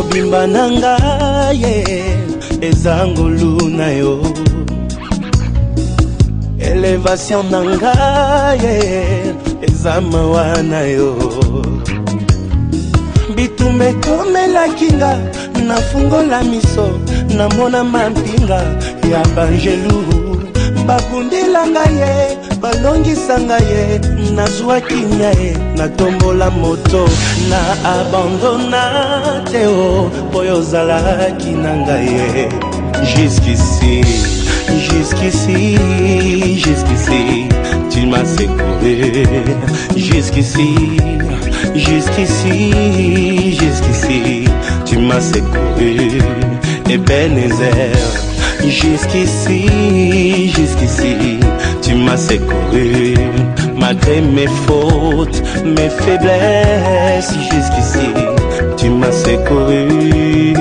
mobimba na ngai eza ngolu na yo, elevation na ngai eza mawa na yo, bitumba ekomelaki nga nafungola miso namona mampinga ya banjelu babundela ngai balongisa ngai nazwaki nya natombola moto na abandona te o oyo ozalaki na ngai jusqu'ici, jusqu'ici, jusqu'ici tu m'as secouru, jusqu'ici, jusqu'ici, jusqu'ici tu m'as secouru, Ebenezer. Jusqu'ici, jusqu'ici, tu m'as secouru, malgré mes fautes, mes faiblesses. Jusqu'ici, tu m'as secouru.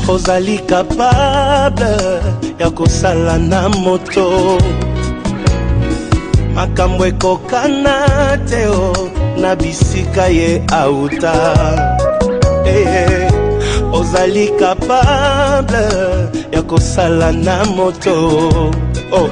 Ozali capable ya kosala na moto makambo ekokana te o na bisika ye auta, ozali capable ya kosala na moto oh.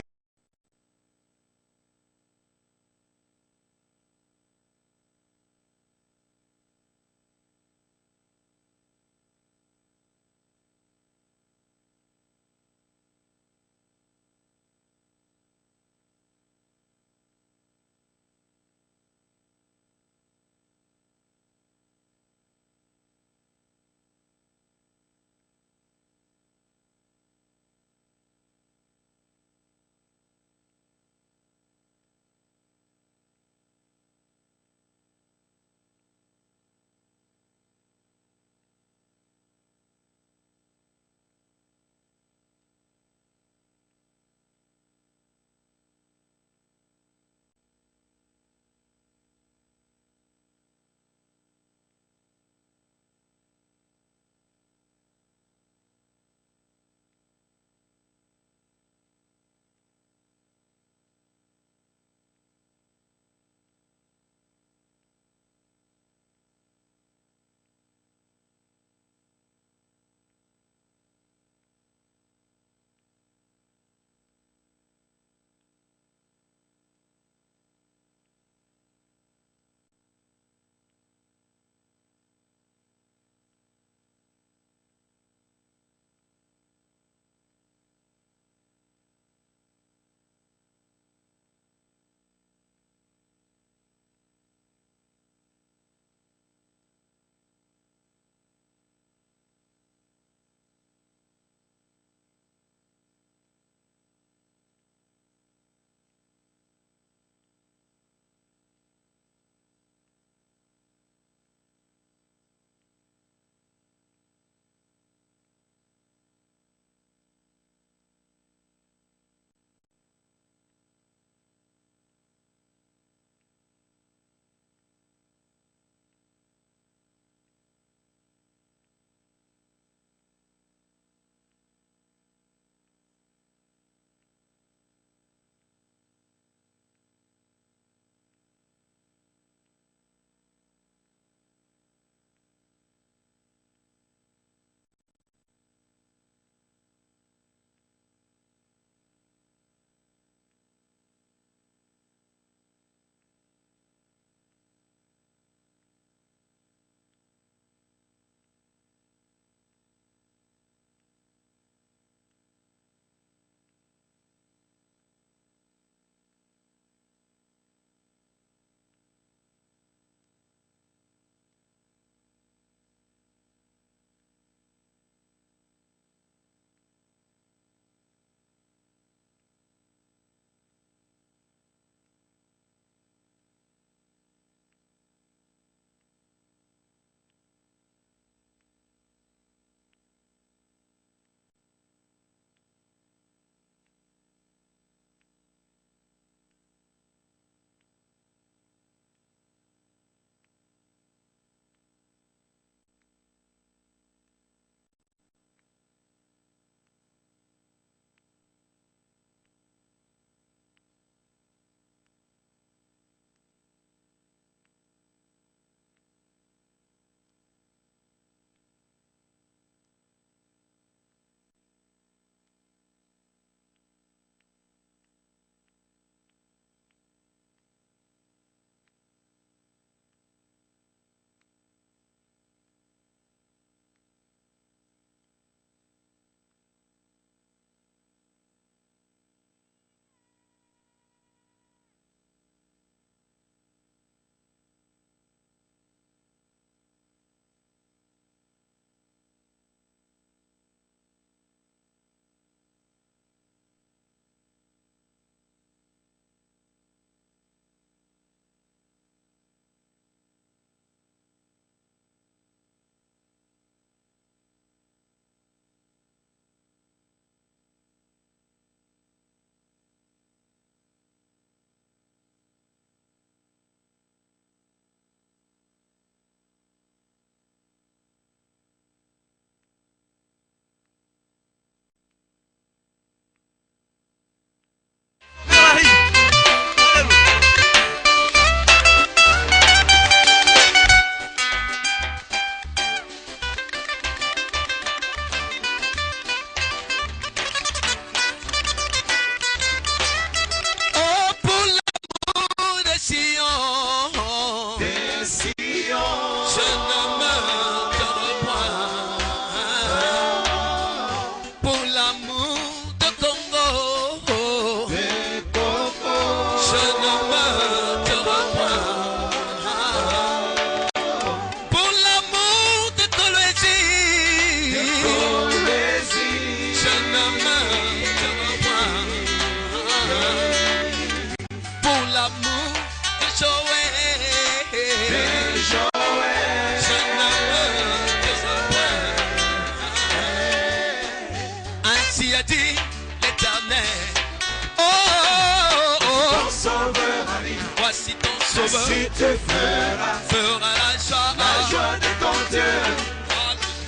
sauveur. Si tu feras la joie de ton Dieu.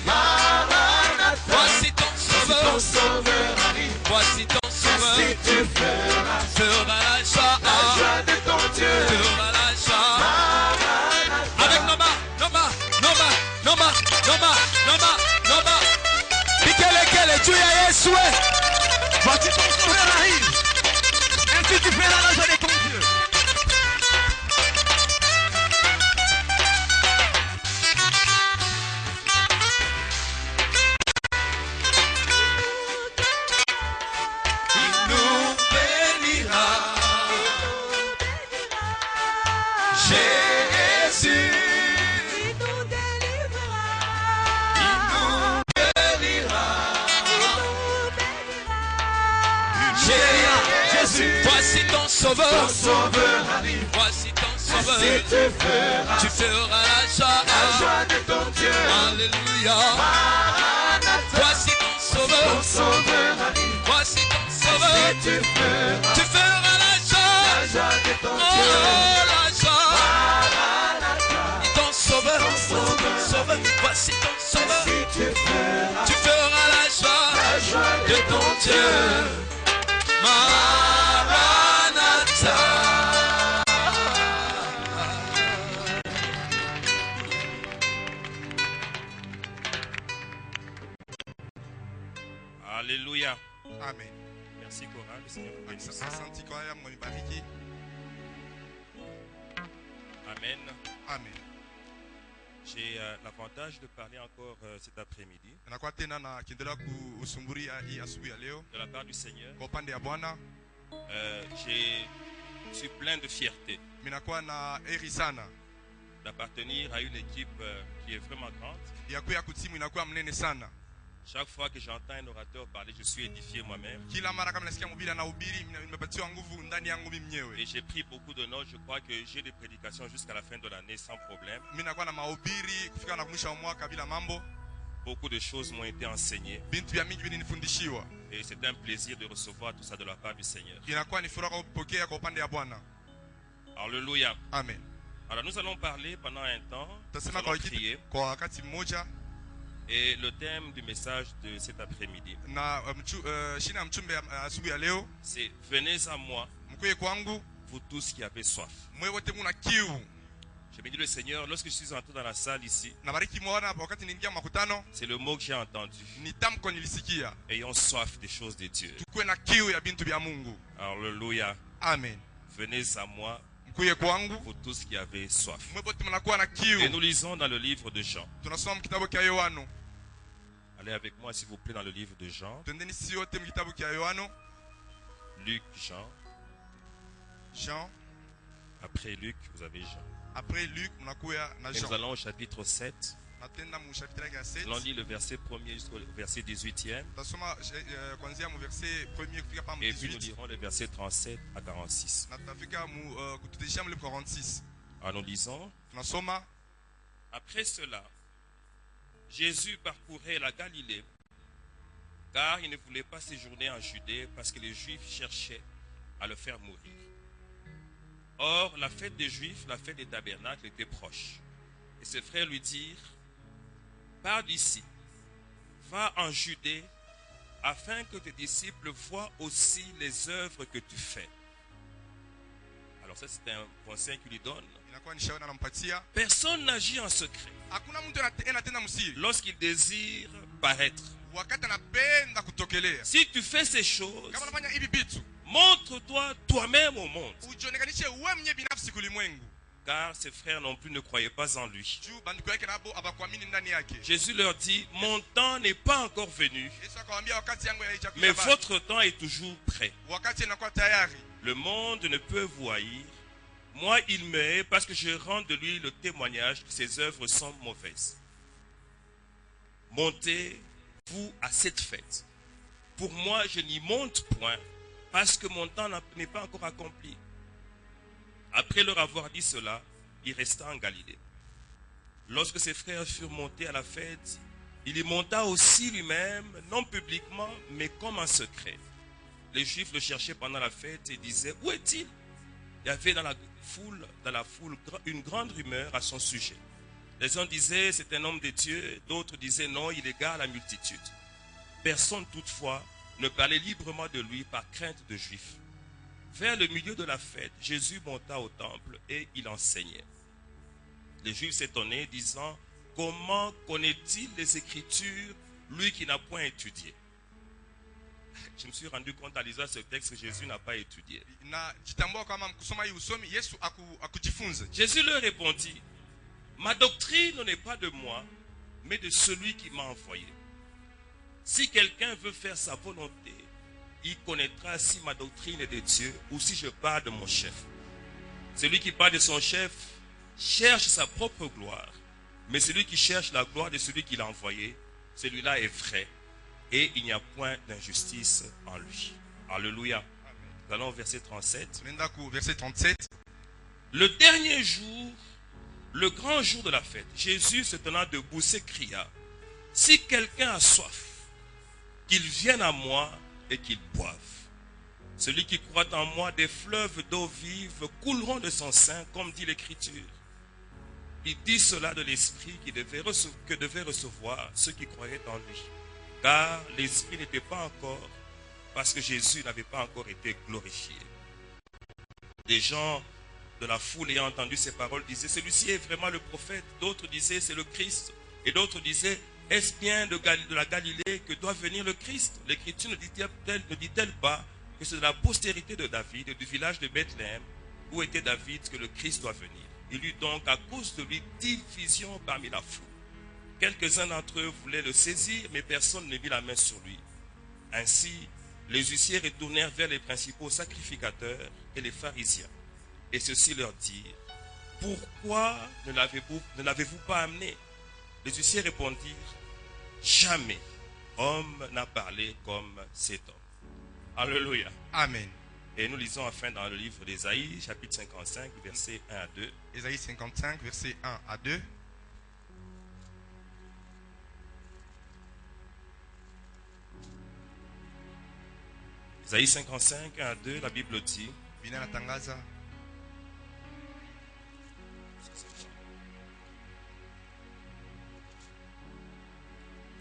Maranatha. Voici ton sauveur arrive. Voici ton sauveur. Si tu feras la joie de ton Dieu. la joie. Maranatha. Avec Noma. Pikele, tu es Yeshua. Voici ton sauveur arrive. Ainsi tu feras la joie de ton Dieu. Voici ton sauveur arrive. Voici ton sauveur. Si tu feras la joie de ton Dieu. Alléluia. Maranatha. Voici ton sauveur. Arrive. Voici ton sauveur. Si tu feras la joie de ton Dieu. La joie. Maranatha. Ton sauveur. Voici ton sauveur. Si tu feras la joie de ton Dieu. Alléluia. Amen. Merci Coral, le Seigneur vous bénisse. Amen. Amen. J'ai l'avantage de parler encore cet après-midi de la part du Seigneur. Je suis plein de fierté d'appartenir à une équipe qui est vraiment grande. Chaque fois que j'entends un orateur parler, je suis édifié moi-même. Et j'ai pris beaucoup de notes. Je crois que j'ai des prédications jusqu'à la fin de l'année sans problème. Beaucoup de choses m'ont été enseignées. Et c'est un plaisir de recevoir tout ça de la part du Seigneur. Alléluia. Amen. Alors nous allons parler pendant un temps. Nous allons prier. Et le thème du message de cet après-midi, c'est « Venez à moi, vous tous qui avez soif ». Je me dis le Seigneur, lorsque je suis entré dans la salle ici, c'est le mot que j'ai entendu. Ayons soif des choses de Dieu. Alléluia. Amen. Venez à moi, vous tous qui avez soif. Et nous lisons dans le livre de Jean. Allez avec moi s'il vous plaît dans le livre de Jean. Luc, Jean. Après Luc, vous avez Jean. Et nous allons au chapitre 7. Nous allons lire le verset 1er jusqu'au verset 18e. Et puis nous lirons le verset 37 à 46. Alors nous lisons. Après cela, Jésus parcourait la Galilée, car il ne voulait pas séjourner en Judée parce que les Juifs cherchaient à le faire mourir. Or, la fête des Juifs, la fête des tabernacles, était proche. Et ses frères lui dirent, « Pars d'ici, va en Judée, afin que tes disciples voient aussi les œuvres que tu fais. » Alors ça, c'est un conseil qu'il lui donne. Personne n'agit en secret lorsqu'il désire paraître. Si tu fais ces choses, montre-toi toi-même au monde. Car ses frères non plus ne croyaient pas en lui. Jésus leur dit, mon temps n'est pas encore venu, mais votre temps est toujours prêt. Le monde ne peut vous haïr. Moi, il me hait parce que je rends de lui le témoignage que ses œuvres sont mauvaises. Montez-vous à cette fête. Pour moi, je n'y monte point parce que mon temps n'est pas encore accompli. Après leur avoir dit cela, il resta en Galilée. Lorsque ses frères furent montés à la fête, il y monta aussi lui-même, non publiquement, mais comme en secret. Les Juifs le cherchaient pendant la fête et disaient, où est-il? il y avait dans la foule une grande rumeur à son sujet. Les uns disaient c'est un homme de Dieu, d'autres disaient non, il égare à la multitude. Personne toutefois ne parlait librement de lui par crainte de Juifs. Vers le milieu de la fête, Jésus monta au temple et il enseignait. Les Juifs s'étonnaient, disant, comment connaît-il les Écritures, lui qui n'a point étudié? Je me suis rendu compte en lisant ce texte que Jésus n'a pas étudié. Jésus leur répondit, ma doctrine n'est pas de moi, mais de celui qui m'a envoyé. Si quelqu'un veut faire sa volonté, il connaîtra si ma doctrine est de Dieu ou si je parle de mon chef. Celui qui parle de son chef cherche sa propre gloire, mais celui qui cherche la gloire de celui qui l'a envoyé, celui-là est vrai, et il n'y a point d'injustice en lui. Alléluia. Nous allons au verset 37. Verset 37. Le dernier jour, le grand jour de la fête, Jésus se tenant debout s'écria, si quelqu'un a soif, qu'il vienne à moi et qu'il boive. Celui qui croit en moi, des fleuves d'eau vive couleront de son sein, comme dit l'Écriture. Il dit cela de l'Esprit que devait recevoir ceux qui croyaient en lui. Car l'Esprit n'était pas encore, parce que Jésus n'avait pas encore été glorifié. Des gens de la foule ayant entendu ces paroles disaient, celui-ci est vraiment le prophète. D'autres disaient, c'est le Christ. Et d'autres disaient, est-ce bien de la Galilée que doit venir le Christ? L'Écriture ne dit-elle pas que c'est de la postérité de David et du village de Bethléem où était David que le Christ doit venir? Il eut donc à cause de lui division parmi la foule. Quelques-uns d'entre eux voulaient le saisir, mais personne ne mit la main sur lui. Ainsi, les huissiers retournèrent vers les principaux sacrificateurs et les pharisiens. Et ceux-ci leur dirent, pourquoi ne l'avez-vous pas amené? Les huissiers répondirent, jamais homme n'a parlé comme cet homme. Alléluia. Amen. Et nous lisons enfin dans le livre d'Ésaïe, chapitre 55, versets 1 à 2. Ésaïe 55, versets 1 à 2. Ésaïe 55, 1 à 2, la Bible dit,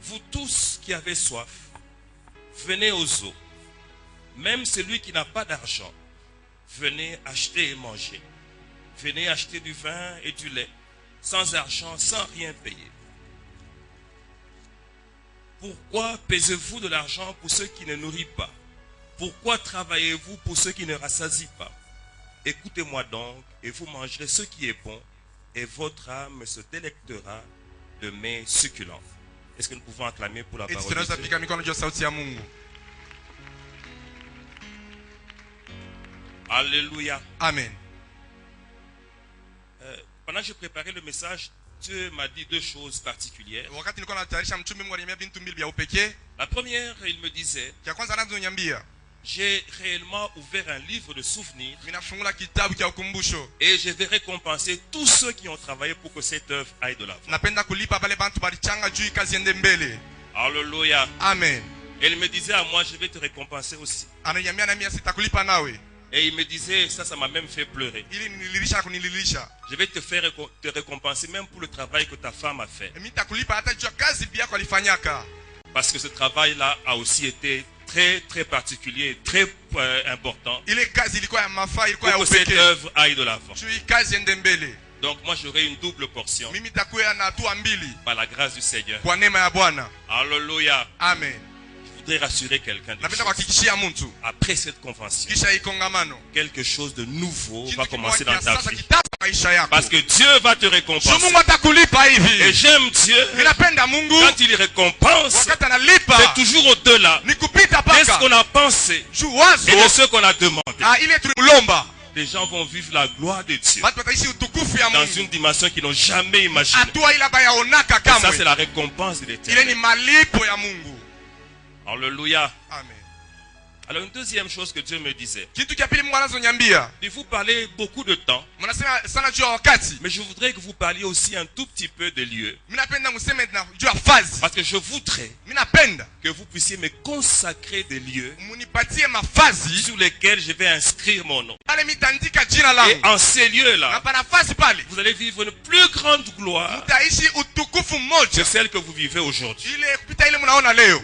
vous tous qui avez soif, venez aux eaux. Même celui qui n'a pas d'argent, venez acheter et manger. Venez acheter du vin et du lait, sans argent, sans rien payer. Pourquoi pesez-vous de l'argent pour ceux qui ne nourrissent pas? Pourquoi travaillez-vous pour ceux qui ne rassasient pas? Écoutez-moi donc, et vous mangerez ce qui est bon, et votre âme se délectera de mets succulents. Est-ce que nous pouvons acclamer pour la parole de Dieu? Alléluia. Amen. Pendant que je préparais le message, Dieu m'a dit deux choses particulières. La première, il me disait, j'ai réellement ouvert un livre de souvenirs et je vais récompenser tous ceux qui ont travaillé pour que cette œuvre aille de l'avant. Alléluia. Amen. Et il me disait à moi, je vais te récompenser aussi. Et il me disait, ça m'a même fait pleurer. Je vais te récompenser même pour le travail que ta femme a fait. Parce que ce travail-là a aussi été très très particulier, très important. Pour que cette œuvre aille de l'avant. Donc moi j'aurai une double portion. Par la grâce du Seigneur. Alléluia. Amen. Je voudrais rassurer quelqu'un. Après cette convention, quelque chose de nouveau va commencer dans ta vie. Parce que Dieu va te récompenser. Et j'aime Dieu. Quand il récompense, c'est toujours au-delà de ce qu'on a pensé et de ce qu'on a demandé. Les gens vont vivre la gloire de Dieu dans une dimension qu'ils n'ont jamais imaginée. Et ça, c'est la récompense de l'Éternel. Alléluia. Amen. Alors une deuxième chose que Dieu me disait. Kitu kia pili Mungu anazoniambia. Il vous parlez beaucoup de temps. Mnasema sana juu ya wakati. Mais je voudrais que vous parliez aussi un tout petit peu de lieux. Mimi napenda mseme juu ya fazi. Parce que je voudrais Mimi napenda que vous puissiez me consacrer des lieux munipatie mafazi sur lesquels je vais inscrire mon nom. pale mitandika jina langu. Et en ces lieux-là, Na pana nafasi pale. vous allez vivre une plus grande gloire Mtaishi utukufu que mmoja. celle que vous vivez aujourd'hui. Ile kupita ile mnaona leo.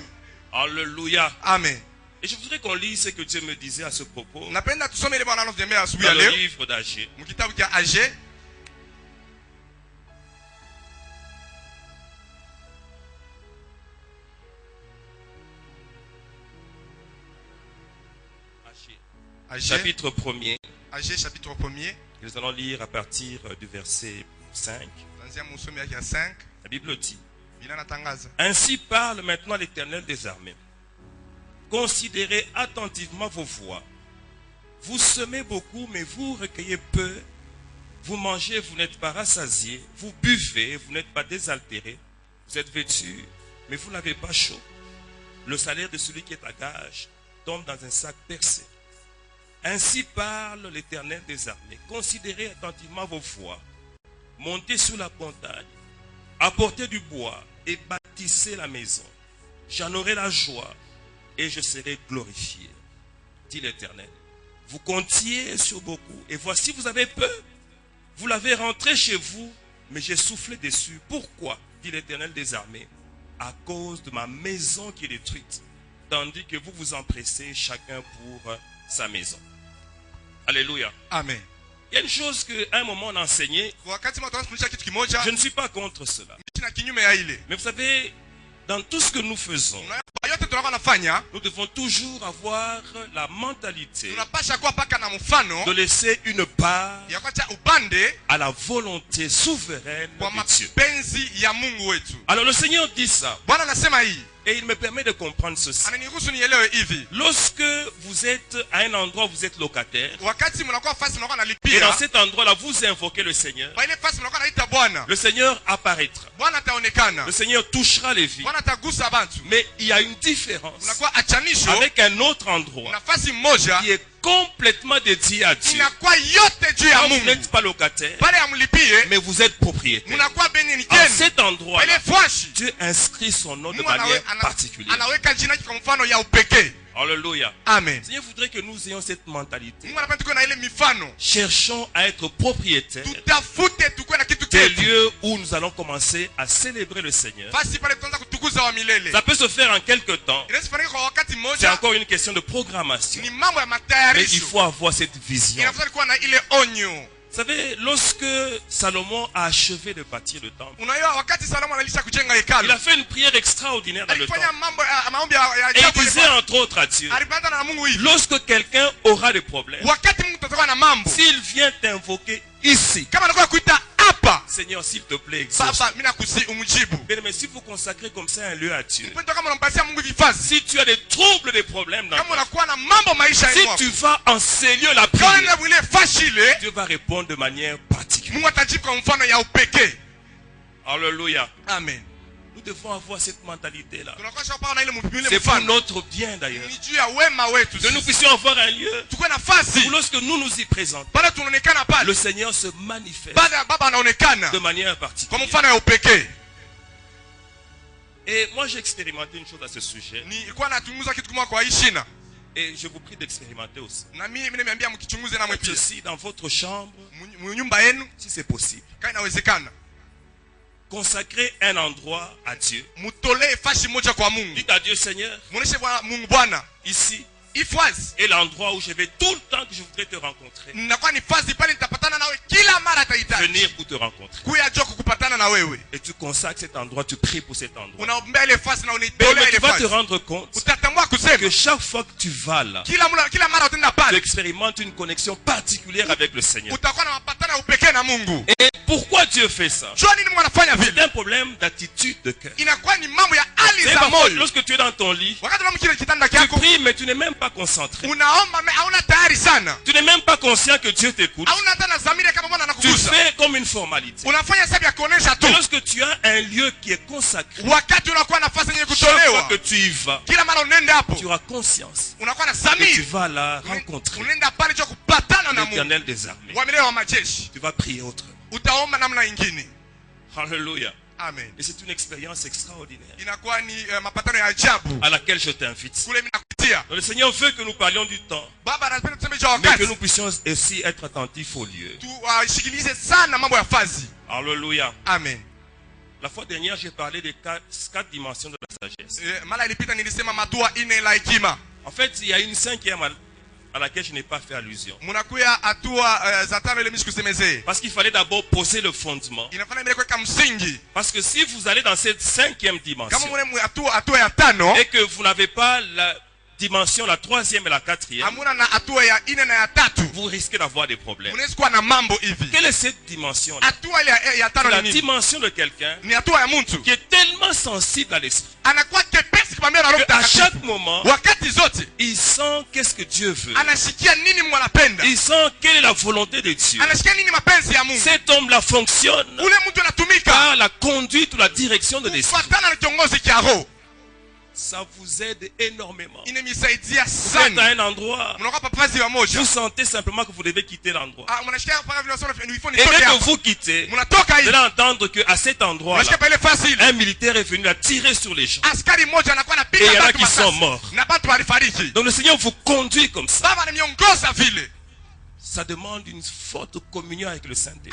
Alléluia. Amen. Et je voudrais qu'on lise ce que Dieu me disait à ce propos Napenda tusome ile Bwana anatuambia asubuhi dans ya le leo. livre d'Agé. Mkitabu cha Agé. Agé. Chapitre 1er. Agé chapitre 1er. Nous allons lire à partir du verset 5. Kuanzia msomi yake ya 5. La Bible dit: Bila natangaza. Ainsi parle maintenant l'Éternel des armées. Considérez attentivement vos voies. Vous semez beaucoup, mais vous recueillez peu. Vous mangez, vous n'êtes pas rassasiés. Vous buvez, vous n'êtes pas désaltérés. Vous êtes vêtus, mais vous n'avez pas chaud. Le salaire de celui qui est à gage tombe dans un sac percé. Ainsi parle l'Éternel des armées. Considérez attentivement vos voies. Montez sur la montagne. Apportez du bois et bâtissez la maison. J'en aurai la joie et je serai glorifié, dit l'Éternel. Vous comptiez sur beaucoup et voici vous avez peu. Vous l'avez rentré chez vous, mais j'ai soufflé dessus. Pourquoi, dit l'Éternel des armées? À cause de ma maison qui est détruite, tandis que vous vous empressez chacun pour sa maison. Alléluia. Amen. Il y a une chose qu'à un moment on enseignait. Wakati mtu anafundisha kitu kimoja, Je ne suis pas contre cela. na kinyume ya ile. Mais vous savez, dans tout ce que nous faisons, Na yote tunakuwa nafanya, nous devons toujours avoir la mentalité tunapasha kuwa paka na mfano de laisser une part ya kuacha upande à la volonté souveraine kwa de Dieu. mapenzi ya Mungu wetu. Alors le Seigneur dit ça, Bwana anasema hii, et il me permet de comprendre ceci. ananiruhusu nielewe hivi. Lorsque vous êtes à un endroit où vous êtes locataire, Wakati mnakuwa fasi mnakuwa et nalipia, dans cet endroit-là, vous invoquez le Seigneur, kwa ile fasi mnakuwa naita Bwana, le Seigneur apparaîtra. Bwana ataonekana. Le Seigneur touchera les vies. Bwana atagusa bantu. Mais il y a une différence Unakuwa achanisho avec un autre endroit nafasi moja qui est complètement dédié à Dieu. inakuwa yote juu ya Quand vous Mungu. n'êtes pas locataire, Pale amlipie, mais vous êtes propriétaire. mnakuwa beni ni À kenu. cet endroit, Ile fwashi, Dieu inscrit son nom de Mungu manière particulière. anaweka jina kwa mfano ya upekee. Alléluia. Amen. Le Seigneur voudrait que nous ayons cette mentalité. Mungu anapenda tuwe na ile mifano. Cherchons à être propriétaires Tutafute tukue na kitu des chetu. lieux où nous allons commencer à célébrer le Seigneur. Fasi pale tutaanza kutukuza wa milele. Ça peut se faire en quelque temps. Inaweza fanyika kwa wakati C'est mmoja. encore une question de programmation. Ni mambo ya Mais il matayarisho. faut avoir cette vision. Inafaa kuwa na ile onyo. Vous savez, lorsque Salomon a achevé de bâtir le temple, Unajua wakati Salomo analisha kujenga il hekalu, a fait une prière extraordinaire dans le temple. alifanya mambo ya maombi ya Et il ajabu. disait entre autres à Dieu, Alipanda na Mungu hivi. lorsque quelqu'un aura des problèmes, Wakati Mungu tatakuwa na mambo, s'il vient t'invoquer ici, kama anakuwa kuita hapa, Seigneur, s'il te plaît, exauce. baba mimi nakusi umjibu. Bien, mais si vous consacrez comme ça un lieu à Dieu, Mpendo kama unampatia Mungu vifasi, si tu as des troubles, des problèmes dans kama ta vie, unakuwa na mambo maisha si yako, tu vas en ces lieux la kama prière, ile fashi ile, Dieu va répondre de manière particulière. Mungu atajibu kwa mfano ya upekee. Alléluia. Amen. Nous devons avoir cette mentalité-là. Tunakuwa shapa na ile mpimo C'est pour mfano. notre bien d'ailleurs. Ni juu ya wema wetu. Que nous puissions avoir un lieu Tukue nafasi. où lorsque nous nous y présentons, Bado tunaonekana pale. le Seigneur se manifeste Baba anaonekana de manière kwa particulière. mfano ya upekee. Et moi j'ai expérimenté une chose à ce sujet. Nilikuwa nachunguza kitu kimoja kwa hii shina. Et je vous prie d'expérimenter aussi. Na mimi nimeambia mkichunguze na mwe Faites pia. ceci dans votre chambre, Nyumba yenu si c'est possible. kama inawezekana. Consacrez un endroit à Dieu. Mutolee fashi moja kwa Mungu. Dites à Dieu, Seigneur, Muoneshe Mungu Bwana. ici Ifwazi. est l'endroit où je vais tout le temps que je voudrais te rencontrer. Ninakuwa ni fazi pale nitapatana nawe kila mara atahitaji. Venir pour te rencontrer. Kuya joko kukupatana na wewe. Et tu consacres cet endroit, tu pries pour cet endroit. Unaombea ile fazi na Mais unaitolea tu ile vas te fazi. rendre compte Utatambua que kusema chaque fois que tu vas là, kila mara utaenda tu pale expérimentes une connexion particulière avec le Seigneur. utakuwa na mapatano ya upekee na Mungu. Et pourquoi Dieu fait ça? Jua nini Mungu anafanya C'est vile? un problème d'attitude de cœur. Inakuwa ni mambo ya hali C'est za parfois, moyo. lorsque tu es dans ton lit, Wakati unaamka kile kitanda tu chako, pries mais tu n'es même pas concentré. unaomba hauna tayari sana. Tu n'es même pas conscient que Dieu t'écoute. Hauna hata na dhamira kama Bwana Tu anakugusa. kuuza. fais comme une formalité. Unafanya sababu ya kuonesha tu. Mais lorsque tu as un lieu qui est consacré, Wakati unakuwa nafasi yenye chaque fois kutolewa, que tu y vas, kila mara unaenda hapo, tu auras conscience unakuwa na que tu zamiri. vas là rencontrer Unaenda pale cho kupatana na Mungu. l'Éternel des armées. Wa milele wa majeshi. Tu vas prier autrement. Utaomba namna nyingine. Alléluia. Amen. Et c'est une expérience extraordinaire Inakuwa ni mapatano ya ajabu. à laquelle je t'invite. Kule mimi nakutia. Le Seigneur veut que nous parlions du temps, Baba anapenda tuseme juu ya mais que wakati. nous puissions aussi être attentifs au lieu. Tushikilize sana mambo ya fazi. Alléluia. Amen. La fois dernière, j'ai parlé des quatre dimensions de la sagesse. Mara ilipita nilisema matua ine la hekima. En fait, il y a une cinquième à laquelle je n'ai pas fait allusion. Munakuya hatua za tano ile mimi sikusemezee. Parce qu'il fallait d'abord poser le fondement. Inafanya mbele kuweka msingi. Parce que si vous allez dans cette cinquième dimension Kama mune hatua ya tano et que vous n'avez pas la dimension, la troisième et la quatrième, hamuna na hatua ya ine na ya tatu, vous risquez d'avoir des problèmes. unaweza kuwa na mambo hivi. Quelle est cette dimension-là? Hatua ile ya C'est tano la ni nini? dimension de quelqu'un Ni hatua ya mtu qui est tellement sensible à l'esprit anakuwa kepesi kumwambia na Roho qu'à Mtakatifu. chaque moment, Wakati zote il sent qu'est-ce que Dieu veut. anashikia nini Mungu anapenda, Il sent quelle est la volonté de Dieu. anashikia nini mapenzi ya Mungu. Cet homme-là fonctionne Ule mtu anatumika par la conduite ou la direction de l'esprit. kufuatana na kiongozi cha Roho. Ça vous aide énormément. Inemisaidia Vous êtes à sana. un endroit, Mnakuwa papazi wa moja. vous sentez simplement que vous devez quitter l'endroit. Mnashikia mpaka vile wasema il faut Et dès nitoke que hapa. vous quittez, Mnatoka vous hivi. allez entendre qu'à cet endroit-là, Mnashikia pale fasi ile. un militaire est venu la tirer sur les gens. Askari mmoja anakuwa Et anapiga il y en a watu qui sont masasi. morts. Na watu walifariki. Donc le Seigneur vous conduit comme ça. Baba anamiongoza vile. Ça demande une forte communion avec le Saint-Esprit.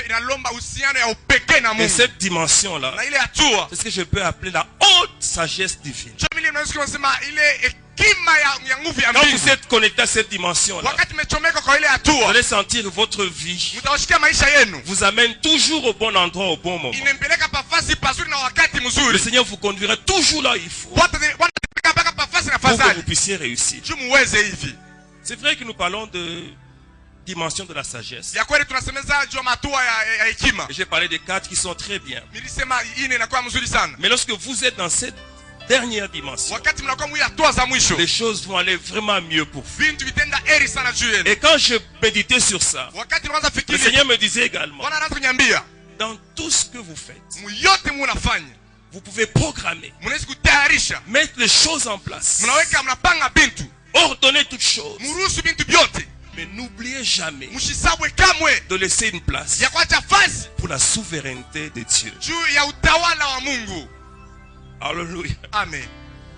Inalomba uhusiano ya upekee na Et Mungu. cette dimension-là, Na ile hatua c'est ce que je peux appeler la haute sagesse divine. Jamili unaweza kusema ile hekima ya nguvu ya Quand mbingu. vous êtes connecté à cette dimension-là, Wakati mmechomeka kwa ile vous hatua, allez sentir votre vie mtawashikia maisha yenu. vous amène toujours au bon endroit, au bon moment. Inempeleka pafasi pazuri na wakati Le mzuri. Seigneur vous conduira toujours là où il faut Bwana mpaka pafasi na pour que vous fadhali. puissiez réussir. Juu muweze hivi. C'est vrai que nous parlons de dimension de la sagesse. Ya kweli tunasemeza juu ya matua ya hekima. Et j'ai parlé des quatre qui sont très bien. Nilisema ine inakuwa mzuri sana. Mais lorsque vous êtes dans cette dernière dimension, Wakati mnakuwa mwili hatua za mwisho, les choses vont aller vraiment mieux pour vous. vintu vitenda eri sana juu yenu. Et quand je méditais sur ça, Wakati mnaanza le fikiri, Seigneur me disait également, Bwana anaanza kuniambia, dans tout ce que vous faites, yote munafanya, vous pouvez programmer, mnaweza kutayarisha, mettre les choses en place, mnaweka mnapanga bintu, ordonner toutes choses. muruhusu bintu vyote, Mais n'oubliez jamais mshisabwe kamwe de laisser une place ya kuacha fasi pour la souveraineté de Dieu. juu ya utawala wa Mungu. Alléluia. Amen.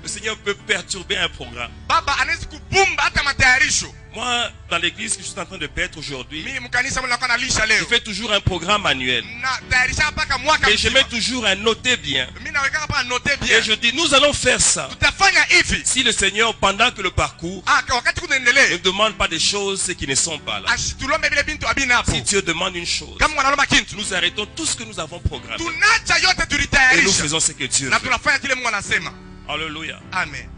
Le Seigneur peut perturber un programme. Baba anaweza kubumba hata matayarisho. Moi, dans l'église que je suis en train de paître aujourd'hui, Mimi mkanisa mnakuwa nalisha je leo. fais toujours un programme annuel. Na tayarisha mpaka mwaka Et je mets mzima. toujours un noté bien. Mimi naweka hapa note bien. Et je dis, nous allons faire ça. Tutafanya hivi. Si le Seigneur, pendant que le parcours, Wakati ne kunaendelea, demande pas des choses qui ne sont pas là. ashitulombe vile bintu abina hapo. Si Dieu demande une chose, Kama wanalomba kintu, nous arrêtons tout ce que nous avons programmé. tunacha yote Et nous tulitayarisha. faisons ce que Dieu Na veut. tunafanya kile Mungu anasema. Alléluia. Amen.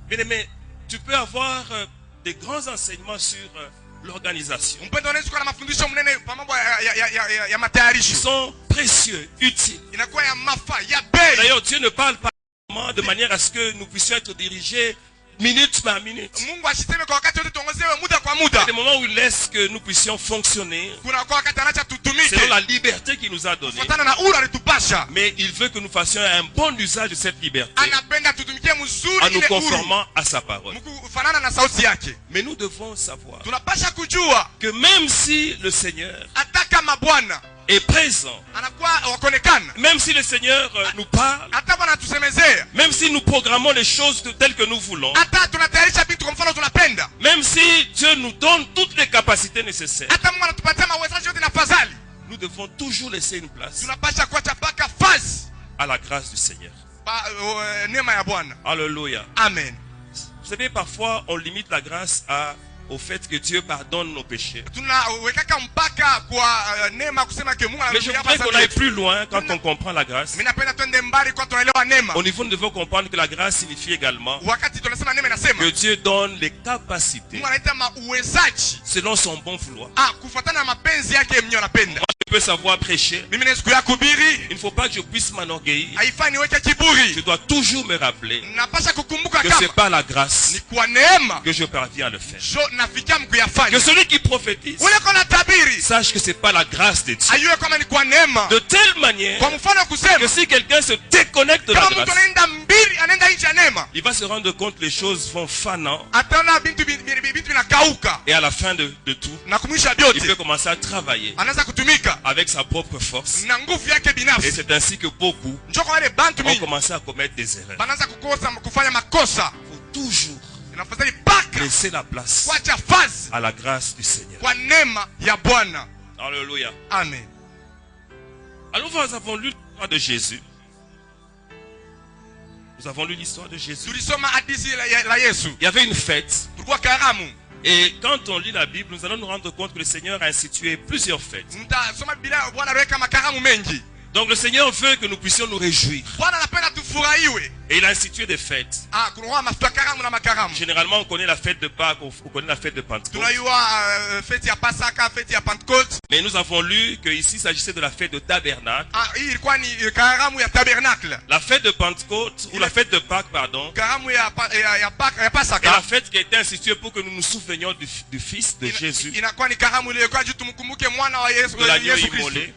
Bien aimé, tu peux avoir des grands enseignements sur l'organisation. Mpendo unaweza kuwa na mafundisho mnene pa mambo ya Ils matayarisho. sont précieux, utiles. Inakuwa ya mafa, ya bei. D'ailleurs, Dieu ne parle pas de manière à ce que nous puissions être dirigés minute par minute. Mungu asiseme kwa wakati wote tuongozewe muda kwa Il y a muda. des moments où il laisse que nous puissions fonctionner Kuna kwa wakati anacha tutumike. selon la liberté qu'il nous a donnée. Kufuatana na ura alitupasha. Mais il veut que nous fassions un bon usage de cette liberté Anapenda tutumikie mzuri en nous ile uru. conformant à sa parole. Kufanana na sauti yake. Mais nous devons savoir Tunapasha kujua que même si le Seigneur hata kama Bwana est présent, anakuwa wakonekana. même si le Seigneur nous parle, Hata Bwana atusemezea. même si nous programmons les choses telles que nous voulons, Hata tunatayarisha vitu kwa mfano tunapenda. même si Dieu nous donne toutes les capacités nécessaires, Hata Mungu anatupatia mawezaji yote na fadhali. nous devons toujours laisser une place Tunapasha kuacha paka fasi. à la grâce du Seigneur. Neema ya Bwana. Alléluia. Amen. Vous savez, parfois, on limite la grâce au fait que Dieu pardonne nos péchés. Tunawekaka mpaka kwa neema kusema ke Mungu Mais je anarudia voudrais qu'on masamehe aille yetu. plus loin quand on comprend la grâce. Mimi napenda twende mbali kwa tunaelewa neema. Au niveau, nous devons comprendre que la grâce signifie également Wakati tunasema neema inasema que Dieu donne les capacités Mungu anaita uwezaji selon son bon vouloir. kufuatana na mapenzi yake mwenyewe anapenda. peux savoir prêcher. mimi naweza kuyahubiri, Il ne faut pas que je puisse m'enorgueillir. haifai niweke Je kiburi. dois toujours me rappeler Napasha kukumbuka que kama c'est par la grâce ni kwa neema que je parviens à le faire. jo nafikia Que mkuyafanya. celui qui prophétise Ule kona tabiri sache que c'est pas la grâce de Dieu. ayue kama ni kwa neema. De telle manière Kwa mfano que kusema si quelqu'un se déconnecte de la kama mtu grâce, anaenda mbili anaenda nje ya neema, il va se rendre compte que les choses vont fanant ataona bintu vinakauka et à la fin de tout, na kumwisha il peut vyote, commencer à travailler anaanza kutumika avec sa propre force. na nguvu yake Et binafsi. c'est ainsi que beaucoup Njo kwa wale bantu ont mingi commencé à commettre des erreurs. banaanza kufanya makosa. Il faut toujours Inafadhali paka laisser la place kuacha fazi à la grâce du Seigneur. kwa neema ya Bwana. Alléluia. Amen. Alors nous avons lu l'histoire de Jésus. Nous avons lu l'histoire de Jésus. Tulisoma hadithi la Yesu, Il y avait une fête. kulikuwa karamu. Et quand on lit la Bible, nous allons nous rendre compte que le Seigneur a institué plusieurs fêtes. Mtasoma Biblia, Bwana aliweka makaramu mengi. Donc le Seigneur veut que nous puissions nous réjouir. Bwana anapenda tufurahiwe. Et il a institué des fêtes. Kunakuwa mafuta karamu na makaramu. Généralement, on connaît la fête de Pâques, on connaît la fête de Pentecôte. Tunayua feti ya Pasaka, feti ya Pentecote. Mais nous avons lu qu'ici, il s'agissait de la fête de Tabernacle. Hii ilikuwa ni karamu ya tabernacle. La fête de Pentecôte, ou la fête de Pâques, pardon, Karamu ya est Pasaka. la fête qui a été instituée pour que nous nous souvenions du Fils de Jésus, Inakuwa ni karamu ile kwa juu tumkumbuke mwana wa Yesu, de l'agneau Yesu Kristo. immolé.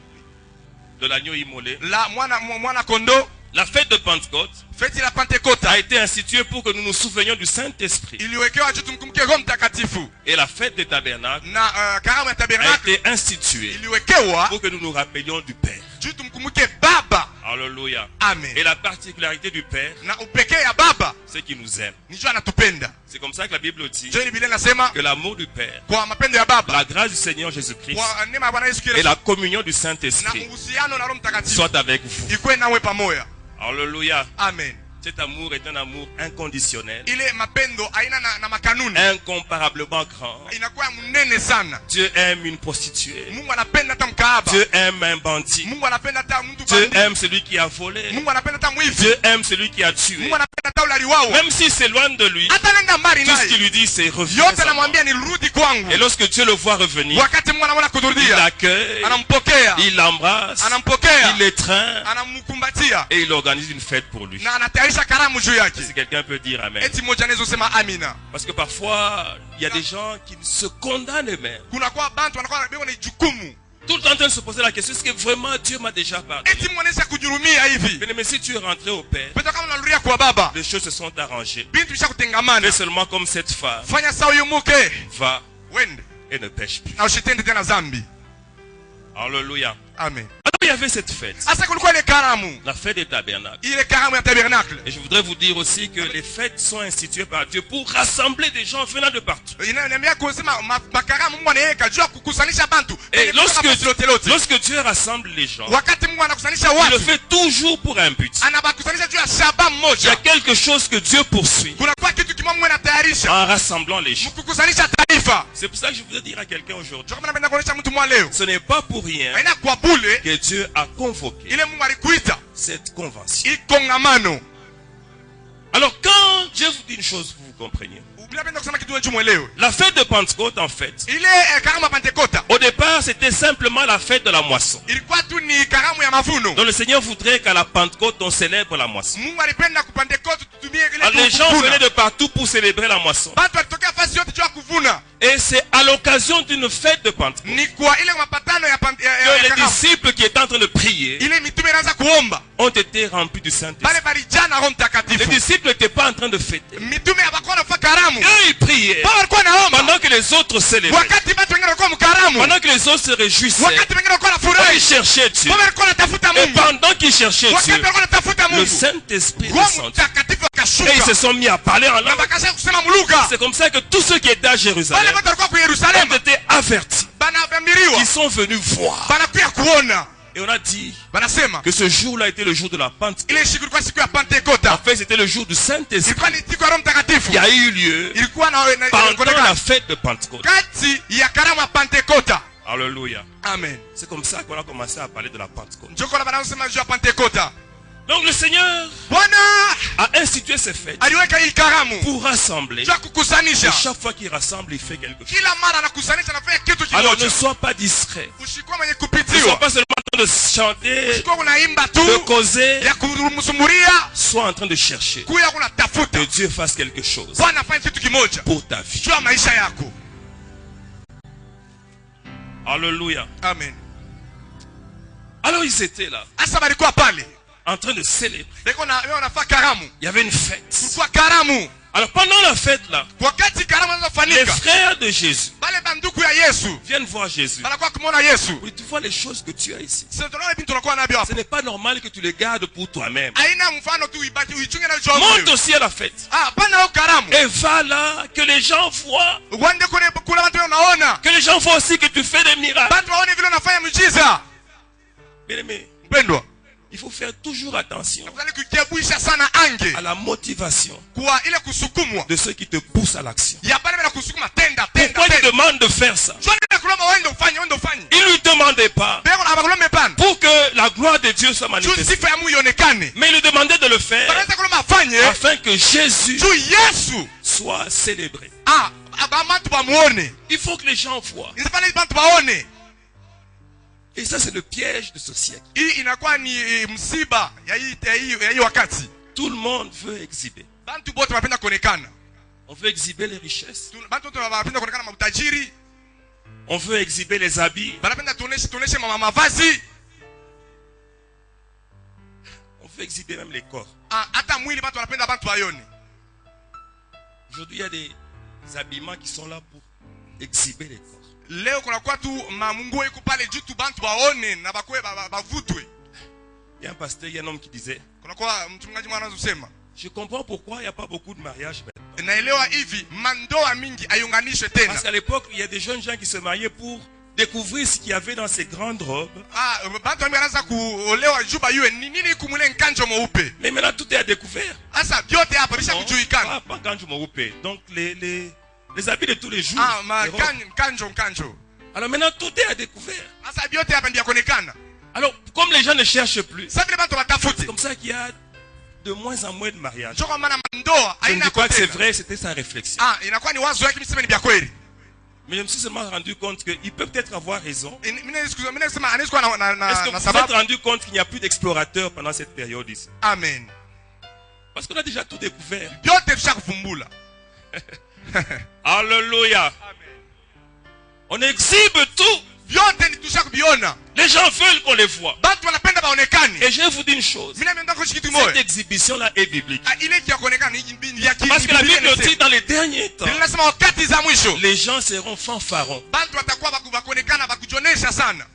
De l'agneau immolé. La mwana kondo. La fête de Pentecôte Feti la Pentecote a été instituée pour que nous nous souvenions du Saint-Esprit. iliwekewa juu tumkumbuke Roho Mtakatifu. Et la fête des tabernacles Na karamu ya a tabernacle été instituée iliwekewa pour que nous nous rappelions du Père. juu tumkumbuke Baba. Alléluia. Amen. Et la particularité du Père, Na upekee ya Baba c'est qu'il nous aime. ni juu anatupenda. C'est comme ça que la Bible dit Juu Biblia inasema que l'amour du Père, kwa mapendo ya Baba, la grâce du Seigneur Jésus-Christ kwa neema ya Bwana Yesu et Kristo la communion du na Saint-Esprit uhusiano na Roho Mtakatifu soient avec vous. ikuwe nawe pamoja. Alléluia. Amen. Cet amour est un amour inconditionnel, Ile mapendo aina na makanuni incomparablement grand. inakuwa mnene sana. Dieu aime une prostituée. Mungu anapenda hata mkaaba. Dieu aime un bandit. Mungu anapenda hata mtu Dieu bandi. aime celui qui a volé. Mungu anapenda hata mwivi. Dieu aime celui qui a tué. Mungu anapenda hata ule aliwao. Même s'il s'éloigne de lui, Hata nenda mbali tout ce qu'il naye. lui dit, c'est reviens. Yote à moi. anamwambia nirudi kwangu. Et lorsque Dieu le voit revenir, Wakati Mungu anaona il kurudia, l'accueille, anampokea, il l'embrasse, anampokea, il l'étreint anamkumbatia et il organise une fête pour lui. na anatayarisha karamu juu yake. Si quelqu'un peut dire Amen. Eti moja anaweza kusema amina. Parce que parfois, il y a des gens qui se condamnent eux-mêmes. Kuna kwa bantu wanakuwa wanabeba ni jukumu. Tout le temps en train de se poser la question, est-ce que vraiment Dieu m'a déjà pardonné? Eti Mungu anaweza kujurumia hivi. Mais si tu es rentré au Père, Peta kama unarudia kwa baba, les choses se sont arrangées. bintu bisha kutengamana. Fais seulement comme cette femme. Fanya sawa huyo mke. Va Wende et ne pêche plus. na usitende tena dhambi. Alléluia. Amen. Alors il y avait cette fête, Asa kulikuwa ile karamu. la fête des tabernacles. Ile karamu ya tabernacle. Et je voudrais vous dire aussi que les fêtes sont instituées par Dieu pour rassembler des gens venant de partout. Inaambia kusema makaramu Mungu anaweka juu ya kukusanisha bantu. Et lote. lorsque Dieu rassemble les gens, Wakati Mungu anakusanisha il le watu, fait toujours pour un but. anabakusanisha juu ya shabaha Il y a moja. quelque chose que Dieu poursuit Kuna kwa kitu kimoja Mungu anatayarisha. en rassemblant les gens. Mkukusanisha taifa. C'est pour ça que je voudrais dire à quelqu'un aujourd'hui, Ndio kama napenda kuonyesha mtu mwa leo. ce n'est pas pour rien Haina kwa bule que Dieu a convoqué ile Mungu alikuita. cette convention. Ikongamano. Alors quand Dieu vous dit une chose, vous compreniez. Biblia inapenda kusema kitu wewe mwelewe. La fête de Pentecôte, en fait, Ile karamu ya Pentecote au départ, c'était simplement la fête de la moisson. ilikuwa tu ni karamu ya mavuno. Donc le Seigneur voudrait qu'à la Pentecôte, on célèbre la moisson. Mungu alipenda ku Pentecote tutumie ile Alors, les gens kuvuna. venaient de partout pour célébrer la moisson. Bantu walitokea fasi yote juu ya kuvuna. Et c'est à l'occasion d'une fête de Pentecôte Ni kwa ile mapatano ya que les karamu. disciples qui étaient en train de prier Ile mitume inaanza kuomba. ont été remplis du Saint-Esprit. Bale balijana Roho Les Mtakatifu. disciples n'étaient pas en train de fêter. Mitume hawakuwa wanafanya karamu. Eux, ils priaient Wao walikuwa naomba. pendant que les autres célébraient. Wakati watu wengine walikuwa mkaramu. Pendant que les autres se réjouissaient. Wakati wengine walikuwa Ils nafurahi. cherchaient Dieu. Wao walikuwa wanatafuta Et Mungu. pendant qu'ils cherchaient Wakati Dieu, walikuwa wanatafuta le Mungu. Saint-Esprit est Roho descendu. Mtakatifu Et akashuka. ils se sont mis à parler en Na langue. bakasha kusema muluga. C'est comme ça que tous ceux qui étaient à Wale Jérusalem watu walikuwa kwa ont Yerusalemu. été avertis. Banaambiwa. Ils sont venus voir. Banakuya kuona. Et on a dit Banasema que ce jour-là était le jour de la Pentecôte. ile siku ilikuwa siku ya Pentecote. En fait, c'était le jour du Saint-Esprit Ilikuwa ni siku ya Roho Mtakatifu. qui a eu lieu Ilikuwa na pendant la fête de Pentecôte. kati ya karamu ya Pentecote. Alléluia. Amen. C'est comme ça qu'on a commencé à parler de la Pentecôte. Njoko na banasema juu ya Pentecote. Donc le Seigneur Bwana a institué ces fêtes aliweka hii karamu pour rassembler. cha Et kukusanisha. chaque fois qu'il rassemble, il fait quelque chose. Kila mara anakusanisha anafanya kitu Alors ne kimoja. sois pas distrait. Usikuwa mwenye Ne sois kupitiwa. pas seulement en train de chanter, Usikuwa unaimba tu de causer. ya kumsumbulia, Sois en train de chercher kuya kunatafuta. que Dieu fasse quelque chose Bwana afanye kitu kimoja pour ta vie. juu ya maisha yako. Alléluia. Amen. Alors ils étaient là, Asa balikuwa pale. en train de célébrer. Beko na wao nafanya karamu. Il y avait une fête. Kulikuwa karamu. Alors pendant la fête là, Wakati karamu les inafanyika, frères de Jésus bale banduku ya Yesu viennent voir Jésus. banakuwa kumwona Yesu. Oui, tu vois les choses que tu as ici. Sasa tunaona vitu tunakuwa navyo Ce hapa. n'est pas normal que tu les gardes pour toi-même. Haina mfano tu ibaki uichunge na jomo. Monte aussi à la fête. Ah, bana au karamu. Et va là, que les gens voient. Wande kula watu wanaona. Que les gens voient aussi que tu fais des miracles. Watu waone vile unafanya miujiza. Bien-aimé, Mpendwa, il faut faire toujours attention afadhali kukiebusha sana ange à la motivation kwa ile kusukumwa. de ceux qui te poussent à l'action. Ya bale bana kusukuma tenda. Pourquoi il demande de faire ça? Jona kuloma wende ufanye. Il ne lui demandait pas Beko na bakuloma pana. pour que la gloire de Dieu soit Juu manifestée. sifa ya Mungu ionekane. Mais il lui demandait de le faire Banaweza kuloma afanye afin que Jésus juu Yesu. soit célébré. Ah, abantu bamuone. Il faut que les gens voient. Inafanya bantu baone. Et ça, c'est le piège de ce siècle. Hii inakuwa ni msiba ya hii wakati. Tout le monde veut exhiber. Bantu bote wanapenda kuonekana. On veut exhiber les richesses. Bantu wote wanapenda kuonekana mautajiri. On veut exhiber les habits. Banapenda tuoneshe mavazi. On veut exhiber même les corps. Ah, hata mwili bantu wanapenda bantu bayone. Aujourd'hui, il y a des habillements qui sont là pour exhiber les corps. Leo kuna kwa tu mamungu iko pale juu tu bantu baone na bakwe bavutwe. Il y a un pasteur, il y a un homme qui disait, Kuna kwa mchungaji mwana anasema, je comprends pourquoi il n'y a pas beaucoup de mariages maintenant. naelewa hivi mandoa mingi ayunganishwe tena. Parce qu'à l'époque, il y a des jeunes gens qui se mariaient pour découvrir ce qu'il y avait dans ces grandes robes. Ah, bantu wangi wanaanza kuolewa juu bayue nini kumule nkanjo mweupe. Mais maintenant, tout est à découvert. Sasa vyote hapa bisha Non, kujulikana. pas kanjo moupe. Donc, les habits de tous les jours. Ah, les robes. nkanjo. Alors maintenant, tout est à découvert. Sasa vyote hapa ndio kuonekana. Alors, comme les gens ne cherchent plus, Sasa vile bantu c'est watafuti. comme ça qu'il y a de moins en moins de mariages. Njoo kwa maana mandoa Je ne haina dis pas que c'est kutena. vrai, c'était sa réflexion. Ah, inakuwa ni wazo yake msema ni vya kweli. Mais je me suis seulement rendu compte qu'il peut peut-être avoir raison. Mimi nasema anaweza kuwa Est-ce que na vous vous êtes sababu. rendu compte qu'il n'y a plus d'explorateurs pendant cette période ici? Amen. Parce qu'on a déjà tout découvert. Vyote tushakufumbula. Alléluia. On exhibe tout. Vyote ni tushakuviona. Les gens veulent qu'on les voit. Bantu wanapenda baonekane. Et je vais vous dire une chose. Mimi naenda kushiki kitu Cette moja. exhibition-là est biblique. Ah, ile kia kuonekana ni ya Parce que la Bible dit dans les derniers temps, Ninasema wakati za mwisho. les gens seront fanfarons. Bantu watakuwa bakuonekana bakujonesha sana.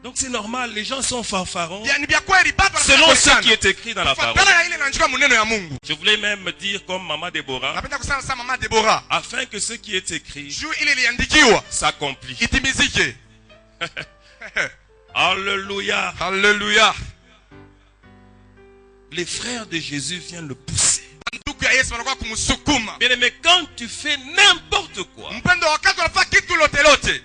Donc c'est normal, les gens sont fanfarons Ya ni vya kweli bantu selon ce qui est écrit dans la parole. Fatana na ile inaandikwa maneno ya Mungu. Je voulais même dire comme Maman Déborah, Napenda kusema sana mama Deborah. afin que ce qui est écrit Juu ile iliandikiwa s'accomplisse. itimizike. Alléluia. Hallelujah. Les frères de Jésus viennent le pousser. Ndugu ya Yesu wanakuwa kumsukuma. Bien aimé, quand tu fais n'importe quoi, Mpendo wakati unafanya kitu lote.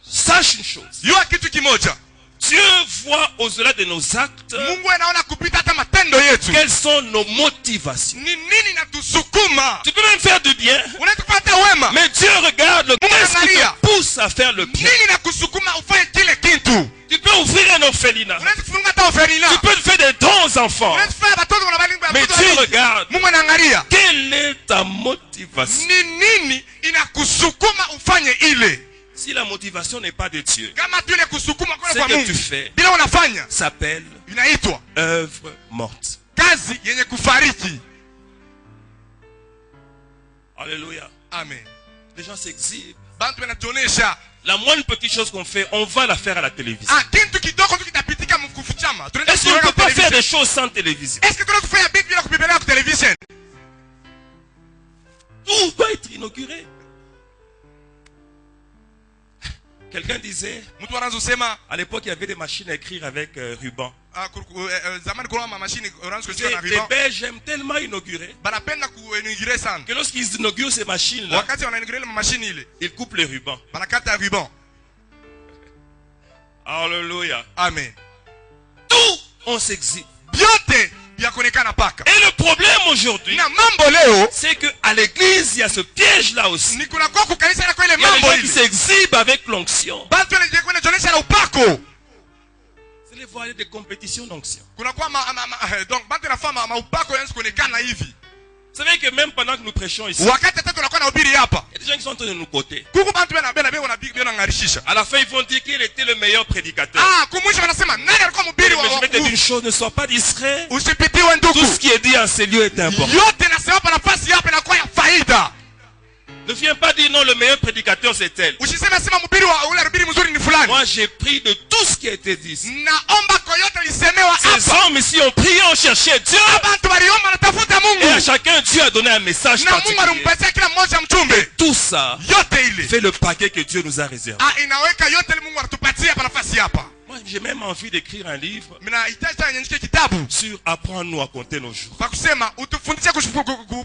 sache une chose. Yua kitu kimoja. Dieu voit au-delà de nos actes Mungu anaona kupita hata matendo yetu. quelles sont nos motivations. Ni nini natusukuma? Tu peux même faire du bien, Unaweza kupata wema. mais Dieu regarde qu'est-ce qui Maria. te pousse à faire le bien. Nini nakusukuma ufanye kile kitu? Tu peux ouvrir un orphelinat. Unaweza kufunga hata oferina. Tu peux faire des dons aux enfants. Unaweza kufanya watoto wanabalinga. Mais Dieu regarde Mungu anaangalia. quelle est ta motivation. Ni nini inakusukuma ufanye ile? Si la motivation n'est pas de Dieu, Kama tu ile kusukuma kwa ce kwa que Mungu. tu fais Bila unafanya s'appelle inaitwa œuvre morte. kazi yenye kufariki. Alléluia. Amen. Les gens s'exhibent. Bantu wanatuonesha La moindre petite chose qu'on fait, on va la faire à la télévision. kitu kidogo tu kitapitika mkufu chama. Tunaenda Est-ce qu'on ne kuona peut pas faire television. des choses sans télévision? Est-ce que tunaweza kufanya vitu bila kupibelea kwa television? Tout doit être inauguré. Quelqu'un disait, Mtu anaanza kusema à l'époque, il y avait des machines à écrire avec ruban. zamani kuna mashine unaanza kusikia na Les riba. Belges aiment tellement inaugurer Banapenda kuinaugurer sana. que lorsqu'ils inaugurent ces machines-là, Wakati wanainaugurer ile mashine ile, ils coupent les rubans. banakata ruban. Alléluia. Amen. Tout, on s'exhibe. byote vya kuonekana paka. Et le problème aujourd'hui, Na mambo leo c'est que à l'église, il y a ce piège-là aussi. ni kuna kwa kukanisa na kwa ile Il y a des mambo gens qui ile. s'exhibent avec l'onction. Bantu wanajionyesha na upako. C'est les voies des compétitions d'onction. Kuna kwa donc bantu nafanya maupako yanaweza kuonekana hivi. Vous savez que même pendant que nous prêchons ici, Wakati hata tunakuwa na ubiri hapa. il y a des gens qui sont en train de nous côté. Kuku bantu bena ngarishisha. À la fin, ils vont dire qu'il était le meilleur prédicateur. Ah, kumwisho wanasema nani alikuwa mhubiri Mais je vais te dire wa une chose, ne sois pas distrait. usipitiwe ndugu. Tout ce qui est dit en ces lieux est important. Yote nasema hapa nafasi hapa inakuwa ya faida. Ne viens pas dire non, le meilleur prédicateur c'est elle. Usiseme sema mhubiri wa ule mhubiri mzuri ni fulani. Moi, j'ai pris de tout ce qui a été dit ici. Naomba kwa yote lisemewa Ces hapa. hommes ici ont prié, ont cherché Dieu. Abantu waliomba na tafuta Et à Mungu. chacun, Dieu a donné un message Na Mungu particulier. alimpatia kila mmoja mjumbe. Tout ça Yote ile. fait le paquet que Dieu nous a réservé. Ah, inaweka yote ile Mungu anatupatia hapa nafasi hapa. Moi, j'ai même envie d'écrire un livre Mina itacha nyandike kitabu. sur apprendre-nous à compter nos jours. Kwa kusema utufundishe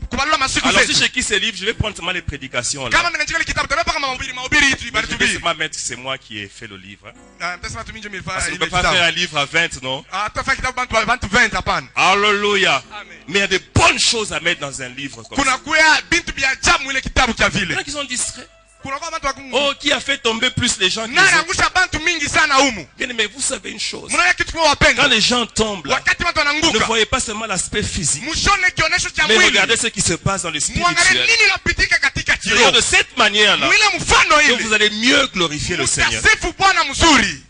kubalula masiku Alors, si zetu. j'écris ce livre, je vais prendre seulement les prédications là. Kama mnachika kitabu tunapa kama mahubiri hitu Mais ibali je vais tubii. seulement mettre que c'est moi qui ai fait le livre. Hein. Ah, mtasema tuminje milfa Parce qu'on ne ile peut pas faire kitabu. un livre à 20, non? Ah, tafanya kitabu bantu 20 hapana. Alléluia. Amen. Mais il y a de bonnes choses à mettre dans un livre comme Kuna ça. kuya bintu bya jamu ile kitabu cha Il y en vile. a qui sont distraits. Kuna kwa bantu wakungu. Oh, qui a fait tomber plus les gens que les Nani autres. angusha bantu mingi sana humu. Bien, mais vous savez une chose. Mnaona kitu kwa Quand wapenda. les gens tombent là, Wakati watu ne wanaanguka. voyez pas seulement l'aspect physique, Mshone kionesho cha mais mwili. regardez ce qui se passe dans le Muangalie spirituel. nini lapitika katika C'est d'ailleurs de kiroho. cette manière-là Mwile mfano que ile. vous allez mieux glorifier le Seigneur. Mtasifu Bwana mzuri.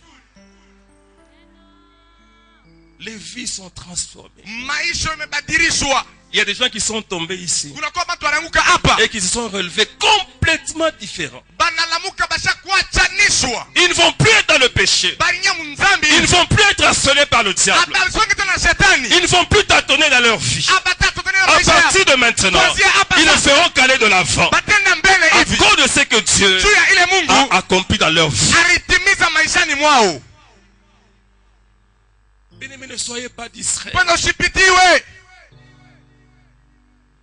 Les vies sont transformées. Maisha imebadilishwa. Il y a des gens qui sont tombés ici Kuna kwa bantu wanaanguka hapa. et qui se sont relevés complètement différents. Banalamuka basha kuachanishwa. Ils ne vont plus être dans le péché. Balinya munzambi. Ils ne vont plus être assolés par le diable. Abalisonge tena shetani. Ils ne vont plus tâtonner dans leur vie. Abata tutonea À maisha. partir de maintenant, ils ne feront qu'aller de l'avant. Batenda mbele À hivi. cause de ce que Dieu Juu ya ile Mungu a accompli dans leur vie. alitimiza maishani mwao. Bien-aimés, ne soyez pas distraits. Bwana usipitiwe.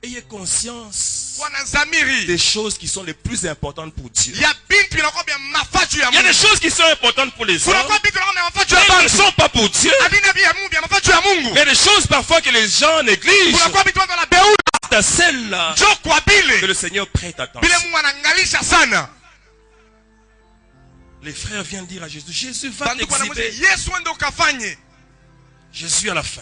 Ayez conscience Bwana zamiri. des choses qui sont les plus importantes pour Dieu. Ya bintu inakuwa bya mafaju ya Il y a des Mungu. choses qui sont importantes pour les hommes, Kuna kwa bintu inakuwa bya mafaju ya mais elles ne bantu. sont pas pour Dieu. Adina bya Mungu bya mafaju ya Mungu. Il y a des choses parfois que les gens négligent. Kuna kwa bintu wana beuda. C'est à celle-là Jo kwa que bile. le Seigneur prête Bile attention. Mungu anangalisha sana. Les frères viennent dire à Jésus, Jésus va Bantu kwa namuze t'exhiber. Yesu ende ukafanye. Jésus à la fin.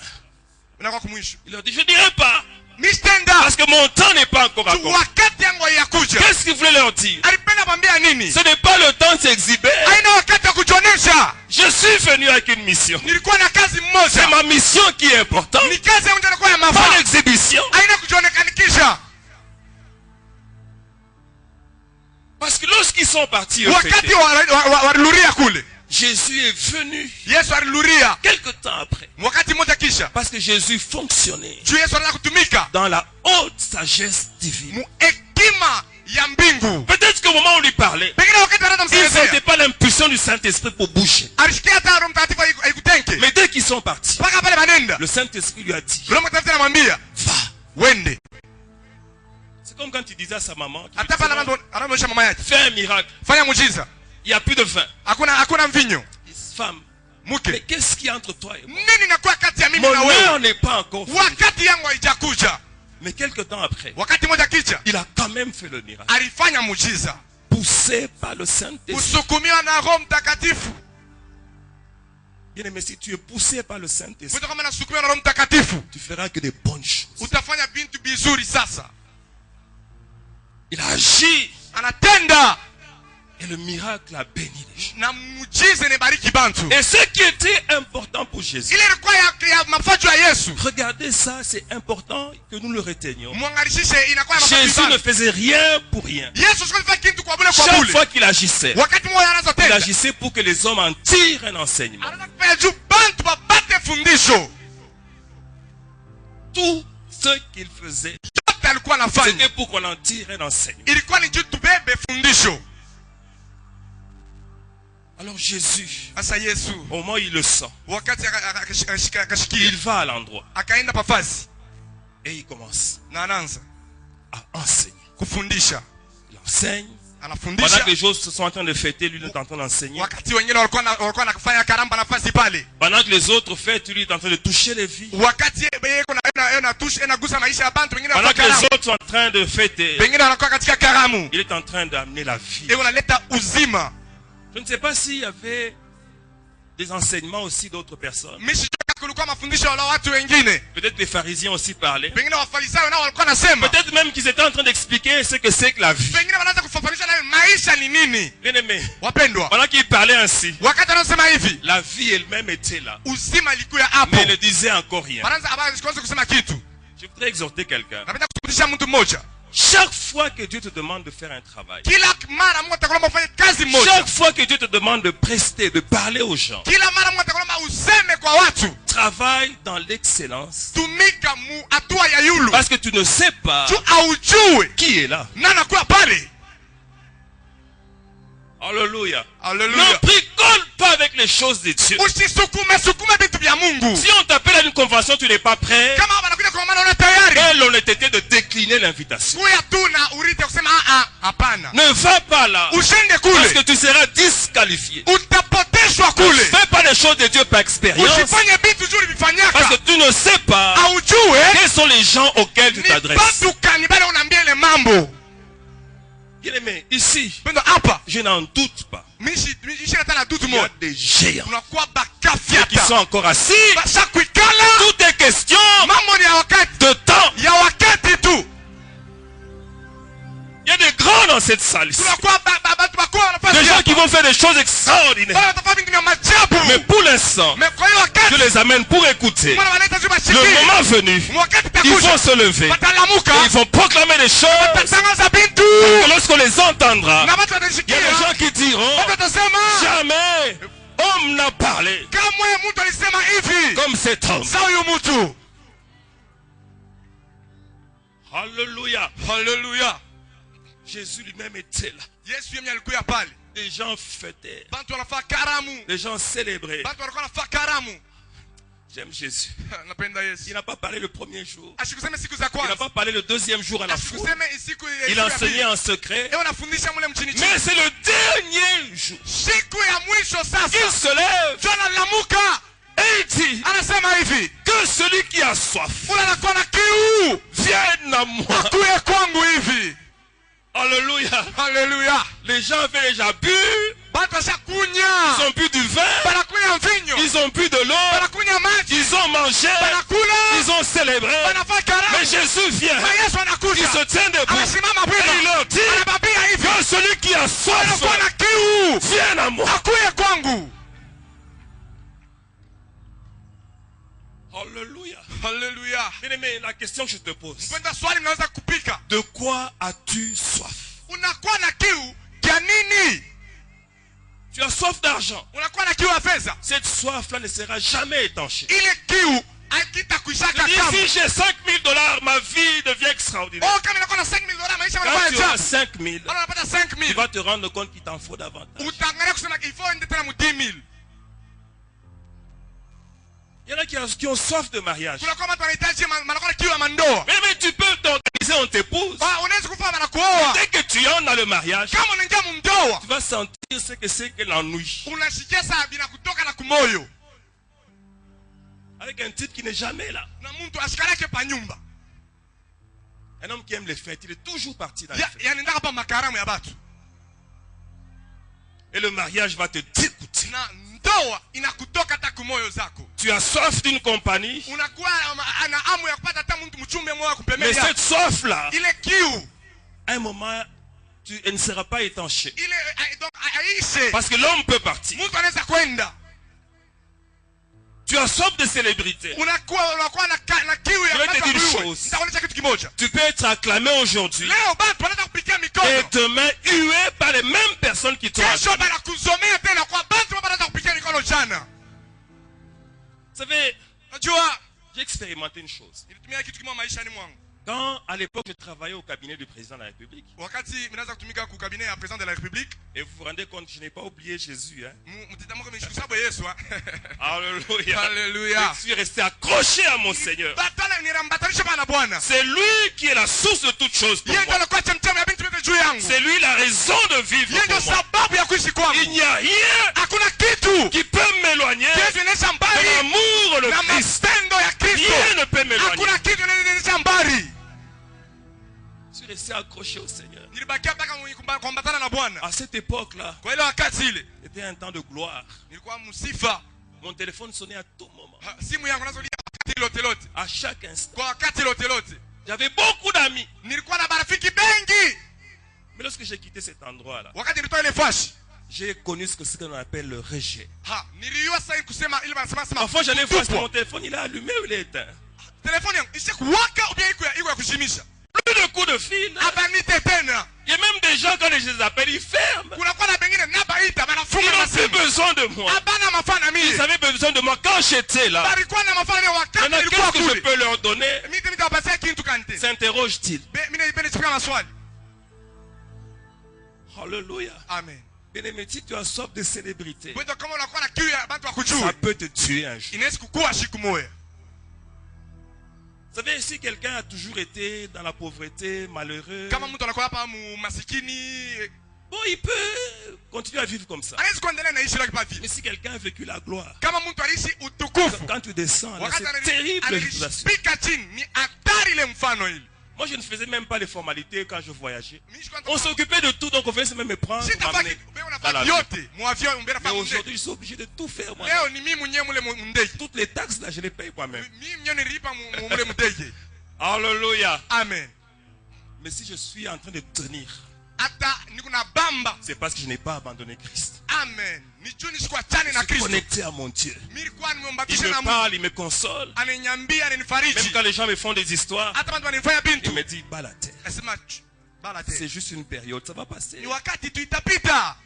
Unakuwa kumwisho. Il leur dit, je ne dirai pas, Mistenda. parce que mon temps n'est pas encore accompli. Wakati yangu ya kuja. Qu'est-ce qu'il voulait leur dire? Alipenda mwambia nini? Ce n'est pas le temps de s'exhiber. Haina wakati wa kujonesha. Je suis venu avec une mission. Nilikuwa na kazi C'est mmoja. ma mission qui est importante. Ni kazi yangu ndio ya Pas mafaa. l'exhibition. Haina kujionekanikisha. Parce que lorsqu'ils sont partis, au Wakati fêter, waliluria kule. Jésus est venu Yesu aliluria. quelque temps après. Wakati mmoja kisha. Parce que Jésus fonctionnait Juu Yesu anataka kutumika. dans la haute sagesse divine. Mu hekima ya mbingu. Peut-être qu'au moment où on lui parlait, Pengine wakati anaanza ils ne msemezea. sentaient pas l'impulsion du Saint-Esprit pour bouger. Alishikia hata Roho Mtakatifu haikutenke. Mais dès qu'ils sont partis, Paka pale manenda. le Saint-Esprit lui a dit, Roho Mtakatifu anamwambia, va. wende. C'est comme quand il disait à sa maman, qui lui Hata pale disait, anamwonyesha mama yake. fais un miracle. Fanya muujiza. Il n'y a plus de vin. Hakuna mvinyo. Femme, mais Mke. qu'est-ce qu'il y a entre toi et moi? Nini nakuwa kati ya mimi Mon na heure wewe? n'est pas encore finie. Wakati yangu haijakuja. Mais quelque temps après, Wakati mmoja kicha. il a quand même fait le miracle. Alifanya muujiza. Poussé par le Saint-Esprit. Kusukumiwa na Roho Mtakatifu. Bien aimé, si tu es poussé par le Saint-Esprit, Mtu kama anasukumiwa na Roho Mtakatifu, tu feras que des bonnes choses. utafanya bintu bizuri sasa. Il a agi Anatenda et le miracle a béni les gens. na muujiza inabariki bantu. Et ce qui était important pour Jésus, Ile ilikuwa ya mafajo ya Yesu. regardez ça, c'est important que nous le retenions. Muangalishishe inakuwa ya mafajo Jésus ne sana. faisait rien pour rien. Yesu sikufanya kitu kwa bure kwa Chaque bure. fois qu'il agissait, Wakati mmoja anaanza il tenda. agissait pour que les hommes en tirent un enseignement. Anaanza kufanya juu bantu babate fundisho. Tout ce qu'il faisait, Yote alikuwa anafanya. c'était pour qu'on en tire un enseignement. Ilikuwa ni juu tubebe fundisho. Alors Jésus, Sasa Yesu au moment où il le sent, wakati akashikia il va à l'endroit akaenda pafasi et il commence na anaanza à enseigner. kufundisha. Il enseigne, Pendant anafundisha que les autres sont en train de fêter, lui il est en train d'enseigner. wakati wengine walikuwa wanafanya karamba nafasi pale, Pendant que les autres fêtent, lui il est en train de toucher les vies. wakati yeye anagusa maisha ya bantu wengine Pendant wanafanya que les karamu, autres sont en train de fêter, wengine wanakuwa katika karamu, il est en train d'amener la vie. yeye analeta uzima. Je ne sais pas s'il y avait des enseignements aussi d'autres personnes. Mishi kulikuwa mafundisho wala watu wengine, Peut-être les pharisiens aussi parlaient. wengine wafarisayo nao walikuwa nasema, Peut-être même qu'ils étaient en train d'expliquer ce que c'est que la vie. wengine wanaanza kufafanisha na maisha ni nini. Bien aimé, Wapendwa, pendant qu'ils parlaient ainsi, wakati anasema hivi, la vie elle-même était là. uzima ilikuwa hapo, Mais elle ne disait encore rien. wanaanza habari kwanza kusema kitu. Je voudrais exhorter quelqu'un. Napenda kufundisha mtu mmoja, Chaque fois que Dieu te demande de faire un travail, kila mara Mungu atakwambia ufanye kazi moja, chaque fois que Dieu te demande de prester, de parler aux gens, kila mara Mungu atakwambia useme kwa watu, travaille dans l'excellence. tumika mu hatua ya yulu, Parce que tu ne sais pas tu aujue qui est là. nani anakuwa pale. Alléluia. Ne Haleluya, bricole pas avec les choses de Dieu. usisukume vitu vya Mungu. Si on t'appelle à une convention, tu n'es pas prêt. Kama wanakuja kwa maana una tayari Quelle honnêteté de décliner l'invitation. kuya tu na urite kusema hapana, Ne va pas là. ushende Parce kule, que tu seras disqualifié. utapoteshwa Ne kule. fais pas les choses de Dieu par expérience. Usifanye vitu zuri Parce vifanyaka que tu ne sais pas aujue quels sont les gens auxquels tu ni t'adresses. batu kani bale unaambia ile mambo. Bien-aimé, ici, Pendo hapa je n'en doute pas. mishi hata na dutu Il y a moja, des géants unakuwa qui bakafiata sont encore assis. basa kuikala. Tout est question Mambo ni ya wakati, de temps. ya wakati tu. Il y a des grands dans cette salle ici. Tunakuwa batu bakuwa Des wanafanya gens qui vont faire des choses extraordinaires. bale watafanya vitu vya maajabu. Mais pour l'instant, Mais kwa hiyo je wakati les amène pour écouter. mwana wanaita juu Le bashiki, moment venu, wakati ils vont takuja se lever. watalamuka, Et ils vont proclamer des choses. watatangaza bintu Et lorsqu'on les entendra, na watu il y a watashikia. des gens qui diront, Watu watasema jamais homme n'a parlé kamwe mtu alisema hivi comme cet homme. sa huyu mtu. Alléluia. Haleluya, Jésus lui-même était là. Yesu yeye alikuwa pale, Les gens fêtaient. bantu wanafaa karamu, Les gens célébraient. bantu walikuwa wanafaa karamu. J'aime Jésus. Napenda Il Yesu. n'a pas parlé le premier jour. Asikuseme siku za Il n'a kwanza, pas parlé le deuxième jour à la foule. asikuseme siku ya Il enseignait en secret. Leo anafundisha mule mchini Mais chini. c'est le dernier jour. Siku ya mwisho Il sasa, se lève John analamuka et il dit anasema hivi, que celui qui a soif ule anakuwa na kiu vienne à moi. akuye kwangu hivi. Alléluia. Haleluya, Les gens avaient déjà bu. bantu Ils washakunya, ont bu du vin. banakunya mvinyo, Ils ont bu de l'eau. banakunya maji, Ils ont mangé. banakula, Ils ont célébré. banafaa karamu. Mais Jésus vient. Na Yesu Il anakuja, se tient debout. anasimama Et il bwima, leur dit anababia hivi, que celui qui a soif anakuwa na kiu vienne à moi. akuye kwangu. Alléluia. Haleluya. Bien-aimé, la question que je te pose. Mpenda swali mnaweza kupika, De quoi as-tu soif? unakuwa na kiu ya nini? Tu as soif d'argent. Unakuwa na kiu ya pesa, Cette soif-là ne sera jamais étanchée. ile kiu hakitakuishaka Je dis, kamwe. si j'ai 5 000 $, ma vie devient extraordinaire. Oh, kama unakuwa na 5,000 dola maisha Quand yanakuwa tu ya auras ajabu. 5 000, Wala unapata tu 5,000, vas te rendre compte qu'il t'en faut davantage. utaangalia kusema ifo ende tena mu 10,000. Il y en a qui ont soif de mariage. Kuna kwa watu wanahitaji manakuwa na kiu ya mandoa. Mais tu peux t'organiser, on t'épouse. Unaweza kufa manakuoa. Dès que tu en as le mariage, Kama unaingia mumdoa, tu vas sentir ce que c'est que l'ennui. unashikia saa bila kutoka na kumoyo. Avec un type qui n'est jamais là. Na mtu ashikalake pa nyumba. Un homme qui aime les fêtes, il est toujours parti dans les fêtes. Yaani ndaka pa makaramu ya batu. Et le mariage va te dégoûter. Na ndoa inakutoka hata kumoyo zako. Tu as soif d'une compagnie, Unakuwa ana hamu ya kupata hata mtu mchumbe moyo mais kupembea. cette soif-là, Ile kiu, à un moment, elle ne sera pas étanchée. ile donc aishe. Parce que l'homme peut partir. Mtu anaweza kwenda. Tu as soif de célébrité. Unakuwa na kiu Je vais ya te kupata dire une kuiwe. chose. Nitakuonyesha kitu kimoja. Tu peux être acclamé aujourd'hui Leo batu wanaweza kupikia et mikono. demain hué par les mêmes personnes qui t'ont Kesho acclamé. bana kuzomea tena kwa batu wanaweza kupikia mikono jana. Vous savez, Unajua j'ai expérimenté une chose. nilitumia kitu kimoja maisha ni mwangu. Quand à l'époque je travaillais au cabinet du président de la République, wakati minaanza kutumika ku cabinet ya président de la République, et vous vous rendez compte, je n'ai pas oublié Jésus. Hein? mtitamuka mishikusabu Yesu. Alléluia. Alléluia. Je suis resté accroché à mon Seigneur. Batala nirambatanisha bana Bwana. C'est lui qui est la source de toutes choses pour Yeye moi. ndo kwa chemchemi ya bintu vyote juu yangu. C'est lui la raison de vivre Yeye ndo pour moi. sababu ya kuishi kwangu. Il n'y a rien Hakuna kitu qui peut m'éloigner kinachoonyesha de mbali l'amour de na Christ. mapendo ya Kristo. Rien ne peut m'éloigner. Hakuna kitu kinachoonyesha mbali. Je suis resté accroché au Seigneur. Nilibakia mpaka kuambatana na Bwana. À cette époque-là, Kwa ile wakati ile c'était un temps de gloire. nilikuwa msifa. Mon téléphone sonnait à tout moment, Simu yangu nazolia wakati lote lote. à chaque instant. Kwa wakati lote lote. J'avais beaucoup d'amis. Nilikuwa na marafiki bengi. Mais lorsque j'ai quitté cet endroit-là, Wakati nilitoa ile fashi. j'ai connu ce qu'on appelle le rejet. Niliua sasa kusema ile wanasema Parfois, j'allais voir si mon téléphone, il est allumé ou il est éteint. telefoni yangu ishakuwaka ou bien iko ya kushimisha. Plus de coups de fil. Abanite tena. Il y a même des gens, quand je les appelle, ils ferment. Kuna kwa na bengine nabaita Ils banafunga n'ont plus masimu. besoin de moi. Abana mafana mimi. Ils avaient besoin de moi quand j'étais là. Balikuwa na mafana mimi wakati Maintenant, nilikuwa qu'est-ce que je kule. peux leur donner? Mimi nitawapatia kitu kanite. S'interroge-t-il. Mimi nipende chipika maswali. Alléluia. Amen. Bien-aimé, si tu as soif de célébrité, Wewe kama unakuwa na kiu ya watu wa ça kujua. peut te tuer un jour. Inaweza kukua siku moja. Vous savez, si quelqu'un a toujours été dans la pauvreté, malheureux, Kama mtu anakuwa hapa masikini, bon, il peut continuer à vivre comme ça. anaweza kuendelea na ishi lake pavi. Mais si quelqu'un a vécu la gloire, Kama mtu aliishi utukufu, quand tu descends, là, wakati c'est terrible, je vous assure. analispika chini, ni hatari ile mfano ile. Moi, je ne faisais même pas les formalités quand je voyageais. Mimi sikuwa On s'occupait de tout, donc on faisait même me prendre, m'amener wewe dans la unafanya vie. yote, mu avion mbele Mais fa aujourd'hui, je suis obligé de tout faire moi. leo ni mimi mwenyewe mule mndege. Toutes les taxes, là, je les paye moi-même. Mimi mwenyewe nilipa mule mndege. Alléluia. Amen. Mais si je suis en train de tenir, Hata niko na bamba. c'est parce que je n'ai pas abandonné Christ. Amen. Ni juni sikuwa chani Je na suis Kristo. connecté à mon Dieu. Mimi nilikuwa Il nimembatisha me na Mungu. parle, il me console. Ananiambia, Même ananifariji. quand les gens me font des histoires, Hata watu wanifanya il bintu. me dit, bats la terre. Nasema bala C'est te. juste une période, ça va passer. Ni wakati tu itapita.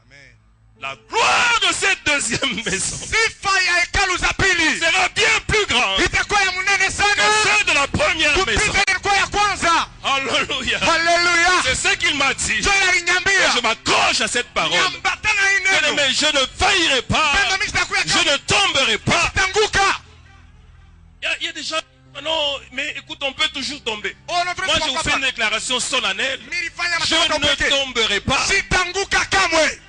Amen. La gloire de cette deuxième maison Sifa ya hekalu za pili sera bien plus grande itakuwa ya munene que sana celle de la première maison. kupita ilikuwa ya kwanza. Alléluia. Haleluya. C'est ce qu'il m'a dit. Joel aliniambia. Je m'accroche à cette parole. Niambatana hii neno. Mais je ne faillirai pas. Pendo mimi sitakuwa Je ne tomberai pas. tanguka. Il y a des gens. Non, mais écoute, on peut toujours tomber. Oh non, Moi, je tunaweza vous fais kwa une déclaration solennelle. nilifanya Je matendo ne pekee. tomberai pas. Sitanguka kamwe.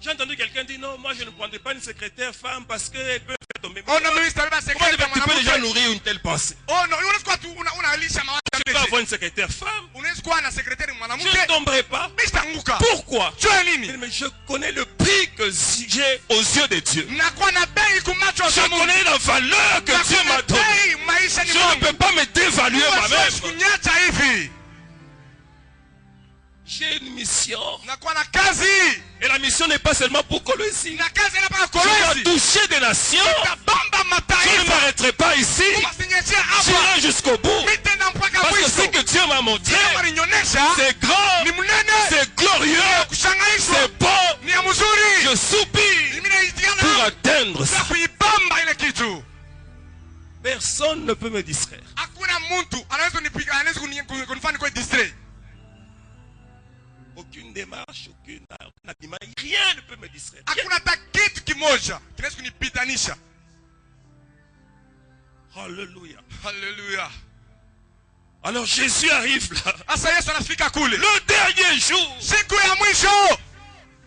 J'ai entendu quelqu'un dire non, moi je ne prendrai pas une secrétaire femme parce qu'elle peut faire tomber. Oh non, mimi sitabeba Comment sekretari ya tu peux déjà mwanamke. nourrir une telle pensée? Oh non, unaweza kuwa tu unalisha mawazo Tu peux ya avoir une secrétaire femme. unaweza kuwa na sekretari Je mwanamke. ne tomberai pas. Mimi sitanguka. Pourquoi? Jua nini? Mais je connais le prix que j'ai aux yeux de Dieu. Nakuwa na bei kumacho Je za Mungu. connais la valeur que Dieu m'a donnée. Bei maisha ni Je ne Mungu. peux pas me dévaluer Siwezi moi-même. kunyacha hivi. J'ai une mission. Nakuwa na kazi. Et la mission n'est pas seulement pour Colosie. Na kazi hapa Je dois Kolwezi. toucher des nations. Tabamba Je ne mataifa. m'arrêterai pas ici. Umasinyeshia hapa. J'irai jusqu'au bout. Mitenda mpaka Parce que mwisho. ce que Dieu m'a montré, Mungu alinionyesha c'est grand, ni mnene. c'est glorieux, Kushangaishwa. c'est beau. Ni ya mzuri. Je soupire Mimi naitiana pour atteindre za ça. kuibamba ile kitu. Personne ne peut me distraire. Hakuna mtu anaweza kunipiga, anaweza kunifanya kwa distrait. Aucune démarche, aucun habillement, rien ne peut me distraire. Hakuna hata kitu kimoja kinaweza kunipitanisha. Alléluia. Haleluya. Alors Jésus arrive là. Asa Yesu anafika kule. Le dernier jour. Siku ya mwisho.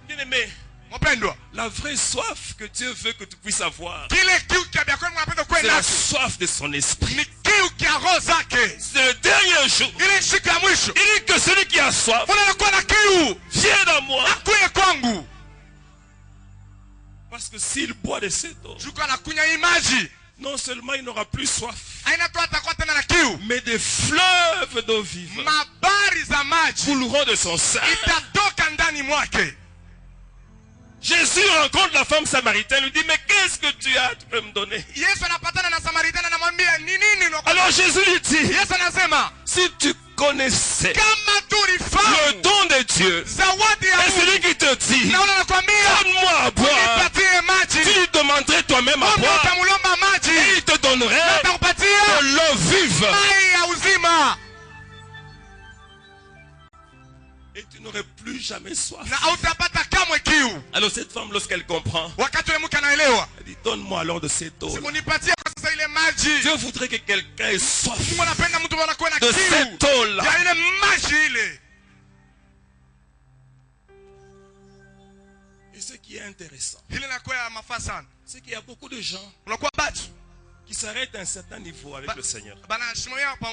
Bien-aimé, Mpendwa. la vraie soif que Dieu veut que tu puisses avoir, Kile kiu kia bia kwenu mnapenda c'est kwenda la nacho. soif de son esprit. Ni kiu kia roho zake. C'est le dernier jour. Ile siku ya mwisho. Il dit que celui qui a soif, Mbona anakuwa na kiu? viens à moi. Akuye kwangu. Parce que s'il boit de cette eau, Juko anakunya hii maji. non seulement il n'aura plus soif, Haina tu atakuwa tena na kiu. mais des fleuves d'eau vive Mabari za maji couleront de son sein. itatoka ndani mwake. Jésus rencontre la femme samaritaine, lui dit, mais qu'est-ce que tu as, tu peux me donner? Yesu anapatana na Samaritani anamwambia ni nini unakuwa. Alors Jésus lui dit, Yesu anasema si tu connaissais kama le tulifahamu don de Dieu, zawadi ya et celui Mungu qui te dit, na anakuambia donne-moi à boire, unipatie maji, tu lui demanderais toi-même à Mungu boire, utamlomba maji et il te donnerait atakupatia de l'eau vive. mai ya n'aurais plus jamais soif. na hautapata kamwe kiu. Alors cette femme, lorsqu'elle comprend, Wakati ule mke anaelewa, elle dit, donne-moi alors de cette eau. unipatie kwa sasa ile maji. Dieu voudrait que quelqu'un ait soif Mungu anapenda mtu anakuwa na de kiu cette eau-là. ya ile maji ile. Et ce qui est intéressant, Ile inakuwa ya mafaa sana. c'est qu'il y a beaucoup de gens Unakuwa batu qui s'arrêtent à un certain niveau avec le Seigneur. bana shimamia kwa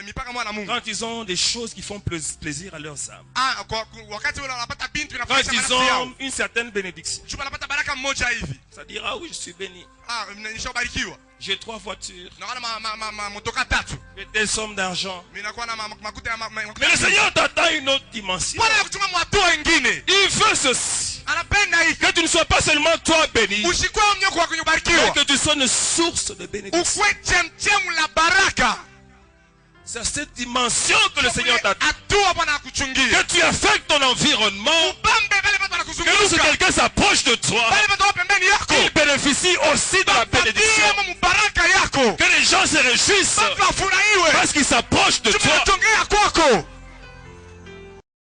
mipaka mwa na Mungu. Quand ils ont des choses qui font plaisir à leurs âmes. Ah, kwa wakati ule wanapata bintu Quand inafurahisha ils nafsi yao. ont une certaine bénédiction. Chupa anapata baraka mmoja hivi. C'est-à-dire, ah oui, je suis béni. Ah, nishabarikiwa. J'ai 3 voitures. Na wana motoka tatu. J'ai des sommes d'argent. Mimi nakuwa na makuta ya Mais le Seigneur t'attend une autre dimension. Bwana anakuchuma hatua nyingine. Il veut ceci. Anapenda hii. Que tu ne sois pas seulement toi béni, Usikwe mnyoko wa mais kubarikiwa. que tu sois une source de bénédiction. Ukwe chemchemu la baraka. C'est à cette dimension que le Seigneur t'attend. Hatua Bwana akuchungie. Que tu affectes ton environnement. Ubambe wale watu Que wanakuzunguka. lorsque quelqu'un s'approche de toi, Wale watu wa pembeni yako. il bénéficie aussi de la bénédiction. Patia baraka yako. Que les gens se réjouissent Watu wafurahiwe. parce qu'ils s'approchent de toi.